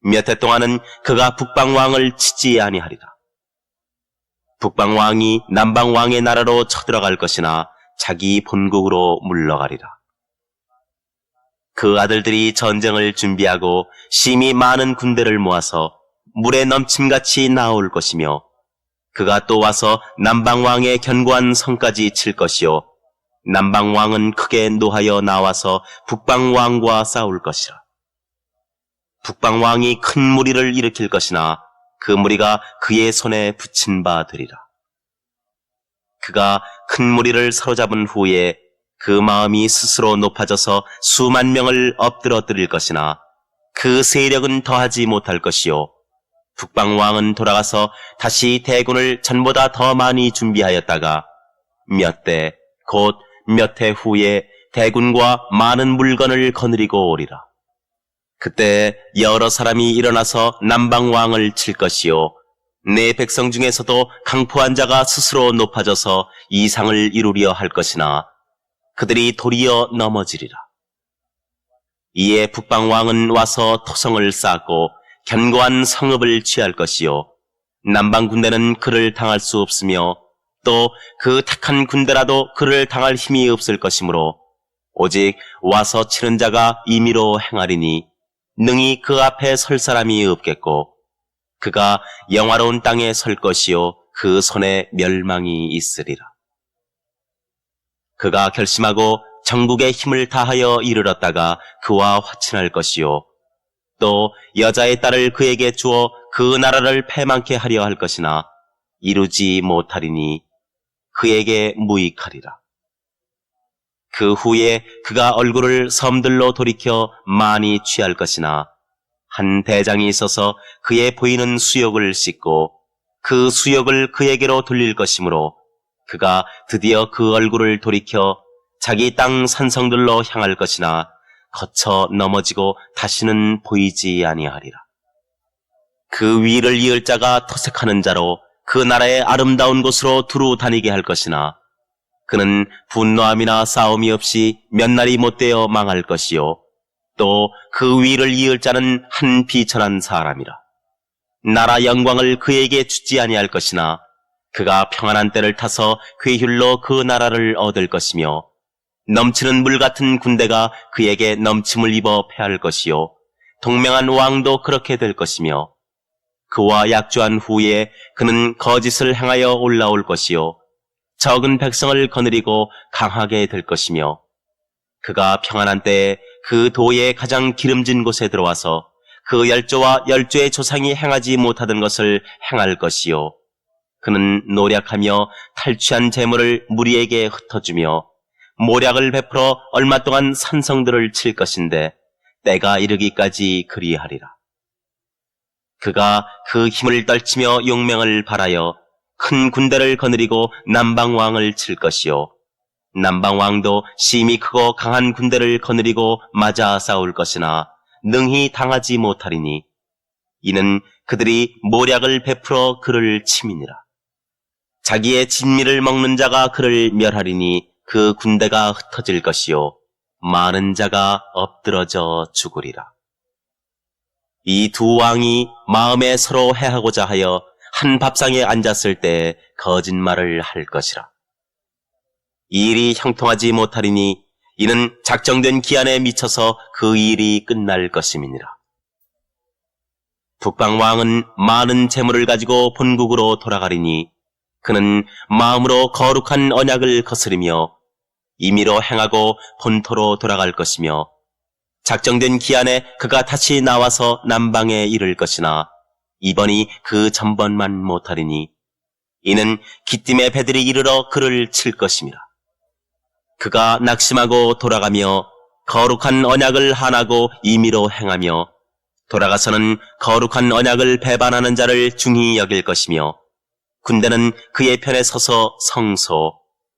몇 해 동안은 그가 북방왕을 치지 아니하리라. 북방왕이 남방왕의 나라로 쳐들어갈 것이나 자기 본국으로 물러가리라. 그 아들들이 전쟁을 준비하고 심히 많은 군대를 모아서 물에 넘침같이 나올 것이며 그가 또 와서 남방왕의 견고한 성까지 칠 것이요 남방왕은 크게 노하여 나와서 북방왕과 싸울 것이라. 북방왕이 큰 무리를 일으킬 것이나 그 무리가 그의 손에 붙인 바 되리라. 그가 큰 무리를 사로잡은 후에 그 마음이 스스로 높아져서 수만 명을 엎드러뜨릴 것이나 그 세력은 더하지 못할 것이요 북방왕은 돌아가서 다시 대군을 전보다 더 많이 준비하였다가 몇 대 곧 몇 해 후에 대군과 많은 물건을 거느리고 오리라. 그때 여러 사람이 일어나서 남방왕을 칠 것이요 내 백성 중에서도 강포한 자가 스스로 높아져서 이상을 이루려 할 것이나 그들이 도리어 넘어지리라. 이에 북방왕은 와서 토성을 쌓고 견고한 성읍을 취할 것이요 남방 군대는 그를 당할 수 없으며 또 그 택한 군대라도 그를 당할 힘이 없을 것이므로 오직 와서 치는 자가 임의로 행하리니 능히 그 앞에 설 사람이 없겠고 그가 영화로운 땅에 설 것이요 그 손에 멸망이 있으리라. 그가 결심하고 전국의 힘을 다하여 이르렀다가 그와 화친할 것이요 또 여자의 딸을 그에게 주어 그 나라를 패망케 하려 할 것이나 이루지 못하리니 그에게 무익하리라. 그 후에 그가 얼굴을 섬들로 돌이켜 많이 취할 것이나 한 대장이 있어서 그의 보이는 수욕을 씻고 그 수욕을 그에게로 돌릴 것이므로 그가 드디어 그 얼굴을 돌이켜 자기 땅 산성들로 향할 것이나 거쳐 넘어지고 다시는 보이지 아니하리라. 그 위를 이을 자가 터색하는 자로 그 나라의 아름다운 곳으로 두루 다니게 할 것이나 그는 분노함이나 싸움이 없이 몇 날이 못되어 망할 것이요 또 그 위를 이을 자는 한 비천한 사람이라. 나라 영광을 그에게 주지 아니할 것이나 그가 평안한 때를 타서 괴휼로 그 나라를 얻을 것이며 넘치는 물 같은 군대가 그에게 넘침을 입어 패할 것이요 동명한 왕도 그렇게 될 것이며 그와 약조한 후에 그는 거짓을 행하여 올라올 것이요 적은 백성을 거느리고 강하게 될 것이며 그가 평안한 때에 그 도의 가장 기름진 곳에 들어와서 그 열조와 열조의 조상이 행하지 못하던 것을 행할 것이요 그는 노력하며 탈취한 재물을 무리에게 흩어주며 모략을 베풀어 얼마 동안 산성들을 칠 것인데 때가 이르기까지 그리하리라. 그가 그 힘을 떨치며 용맹을 발하여 큰 군대를 거느리고 남방왕을 칠 것이요 남방왕도 심히 크고 강한 군대를 거느리고 맞아 싸울 것이나 능히 당하지 못하리니 이는 그들이 모략을 베풀어 그를 침이니라. 자기의 진미를 먹는 자가 그를 멸하리니 그 군대가 흩어질 것이요 많은 자가 엎드러져 죽으리라. 이 두 왕이 마음에 서로 해하고자 하여 한 밥상에 앉았을 때 거짓말을 할 것이라. 이 일이 형통하지 못하리니 이는 작정된 기한에 미쳐서 그 일이 끝날 것임이니라. 북방왕은 많은 재물을 가지고 본국으로 돌아가리니 그는 마음으로 거룩한 언약을 거스르며 임의로 행하고 본토로 돌아갈 것이며 작정된 기한에 그가 다시 나와서 남방에 이를 것이나 이번이 그 전번만 못하리니 이는 기띔의 배들이 이르러 그를 칠 것임이라. 그가 낙심하고 돌아가며 거룩한 언약을 한하고 임의로 행하며 돌아가서는 거룩한 언약을 배반하는 자를 중히 여길 것이며 군대는 그의 편에 서서 성소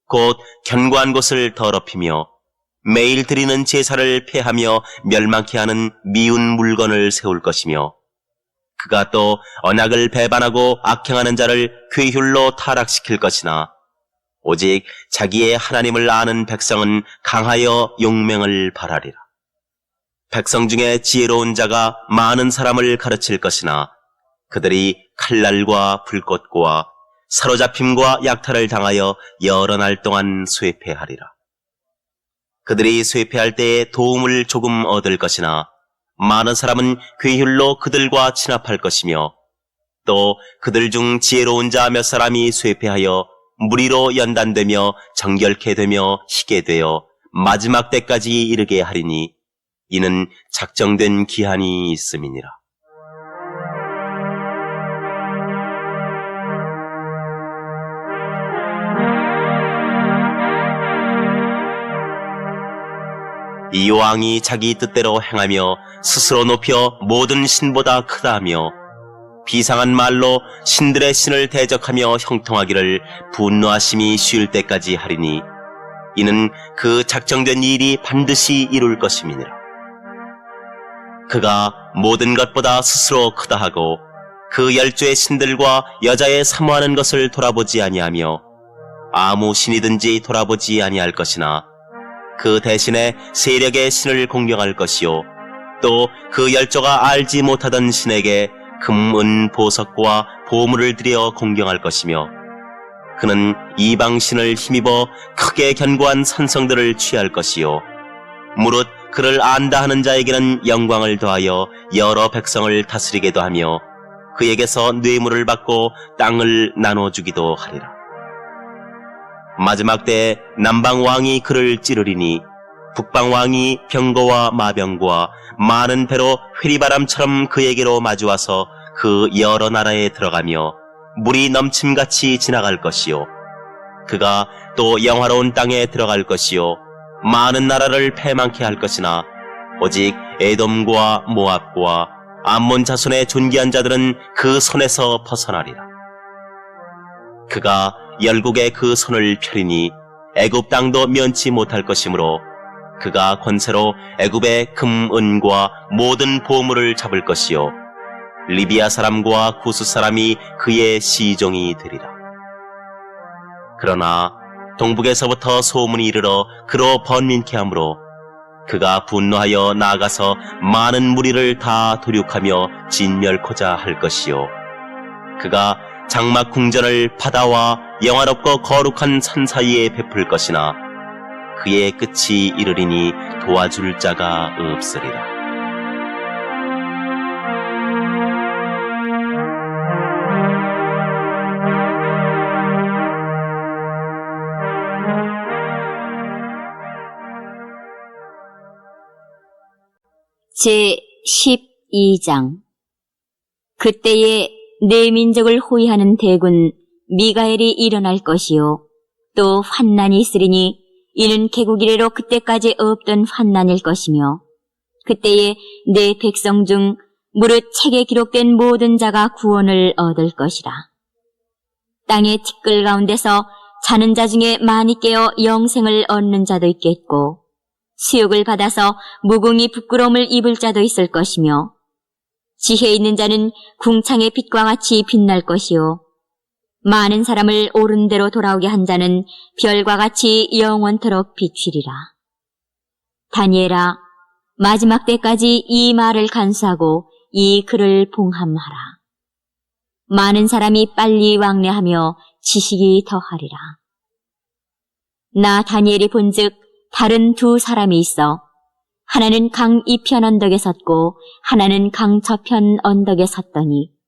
곧 견고한 곳을 더럽히며 매일 드리는 제사를 폐하며 멸망케 하는 미운 물건을 세울 것이며 그가 또 언약을 배반하고 악행하는 자를 괴휼로 타락시킬 것이나 오직 자기의 하나님을 아는 백성은 강하여 용맹을 발하리라. 백성 중에 지혜로운 자가 많은 사람을 가르칠 것이나 그들이 칼날과 불꽃과 사로잡힘과 약탈을 당하여 여러 날 동안 쇠폐하리라. 그들이 쇠폐할 때에 도움을 조금 얻을 것이나 많은 사람은 괴휼로 그들과 친합할 것이며 또 그들 중 지혜로운 자 몇 사람이 쇠폐하여 무리로 연단되며 정결케 되며 희게 되어 마지막 때까지 이르게 하리니 이는 작정된 기한이 있음이니라. 이 왕이 자기 뜻대로 행하며 스스로 높여 모든 신보다 크다하며 비상한 말로 신들의 신을 대적하며 형통하기를 분노하심이 쉬울 때까지 하리니 이는 그 작정된 일이 반드시 이룰 것임이니라. 그가 모든 것보다 스스로 크다 하고 그 열조의 신들과 여자의 사모하는 것을 돌아보지 아니하며 아무 신이든지 돌아보지 아니할 것이나 그 대신에 세력의 신을 공경할 것이요 또 그 열조가 알지 못하던 신에게 금, 은, 보석과 보물을 들여 공경할 것이며 그는 이방신을 힘입어 크게 견고한 산성들을 취할 것이요 무릇 그를 안다 하는 자에게는 영광을 더하여 여러 백성을 다스리게도 하며 그에게서 뇌물을 받고 땅을 나눠주기도 하리라. 마지막 때에 남방왕이 그를 찌르리니 북방왕이 병거와 마병과 많은 배로 회리바람처럼 그에게로 마주와서 그 여러 나라에 들어가며 물이 넘침같이 지나갈 것이요 그가 또 영화로운 땅에 들어갈 것이요 많은 나라를 패망케 할 것이나 오직 에돔과 모압과 암몬 자손의 존귀한 자들은 그 손에서 벗어나리라. 그가 열국의 그 손을 펴리니 애굽 땅도 면치 못할 것이므로 그가 권세로 애굽의 금, 은과 모든 보물을 잡을 것이요 리비아 사람과 구스 사람이 그의 시종이 되리라. 그러나 동북에서부터 소문이 이르러 그로 번민케 하므로 그가 분노하여 나아가서 많은 무리를 다 도륙하며 진멸코자 할 것이요 그가 장막 궁전을 바다와 영화롭고 거룩한 산 사이에 베풀 것이나 그의 끝이 이르리니 도와줄 자가 없으리라. 제 12장 그때에 내 민족을 호위하는 대군 미가엘이 일어날 것이요 또 환난이 있으리니 이는 개국 이래로 그때까지 없던 환난일 것이며 그때에 내 백성 중 무릇 책에 기록된 모든 자가 구원을 얻을 것이라. 땅의 티끌 가운데서 자는 자 중에 많이 깨어 영생을 얻는 자도 있겠고 수욕을 받아서 무궁히 부끄러움을 입을 자도 있을 것이며 지혜 있는 자는 궁창의 빛과 같이 빛날 것이요 많은 사람을 옳은 대로 돌아오게 한 자는 별과 같이 영원토록 비추리라. 다니엘아, 마지막 때까지 이 말을 간수하고 이 글을 봉함하라. 많은 사람이 빨리 왕래하며 지식이 더하리라. 나 다니엘이 본즉 다른 두 사람이 있어 하나는 강 이편 언덕에 섰고 하나는 강 저편 언덕에 섰더니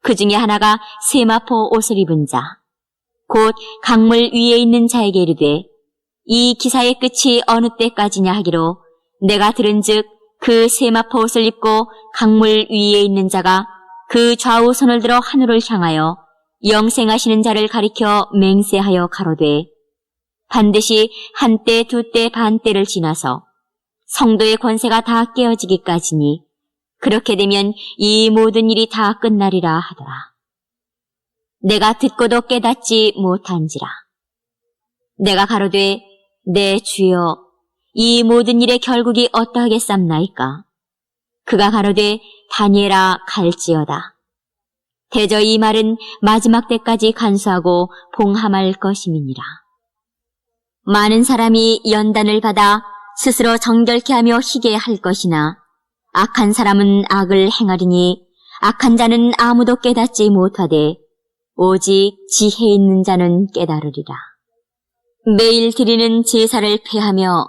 그 중에 하나가 세마포 옷을 입은 자, 곧 강물 위에 있는 자에게 이르되 이 기사의 끝이 어느 때까지냐 하기로 내가 들은즉 그 세마포 옷을 입고 강물 위에 있는 자가 그 좌우 손을 들어 하늘을 향하여 영생하시는 자를 가리켜 맹세하여 가로되 반드시 한때 두때 반때를 지나서 성도의 권세가 다 깨어지기까지니 그렇게 되면 이 모든 일이 다 끝나리라 하더라. 내가 듣고도 깨닫지 못한지라. 내가 가로되 내 주여 이 모든 일의 결국이 어떠하겠삼나이까. 그가 가로되 다니엘아 갈지어다. 대저 이 말은 마지막 때까지 간수하고 봉함할 것임이니라. 많은 사람이 연단을 받아 스스로 정결케 하며 희게 할 것이나 악한 사람은 악을 행하리니 악한 자는 아무도 깨닫지 못하되 오직 지혜 있는 자는 깨달으리라. 매일 드리는 제사를 폐하며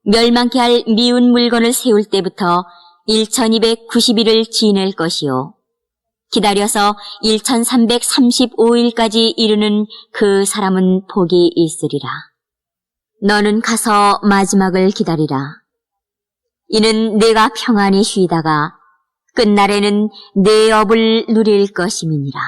멸망케 할 미운 물건을 세울 때부터 1290일을 지낼 것이요 기다려서 1335일까지 이르는 그 사람은 복이 있으리라. 너는 가서 마지막을 기다리라. 이는 내가 평안히 쉬다가 끝날에는 내 업을 누릴 것임이니라.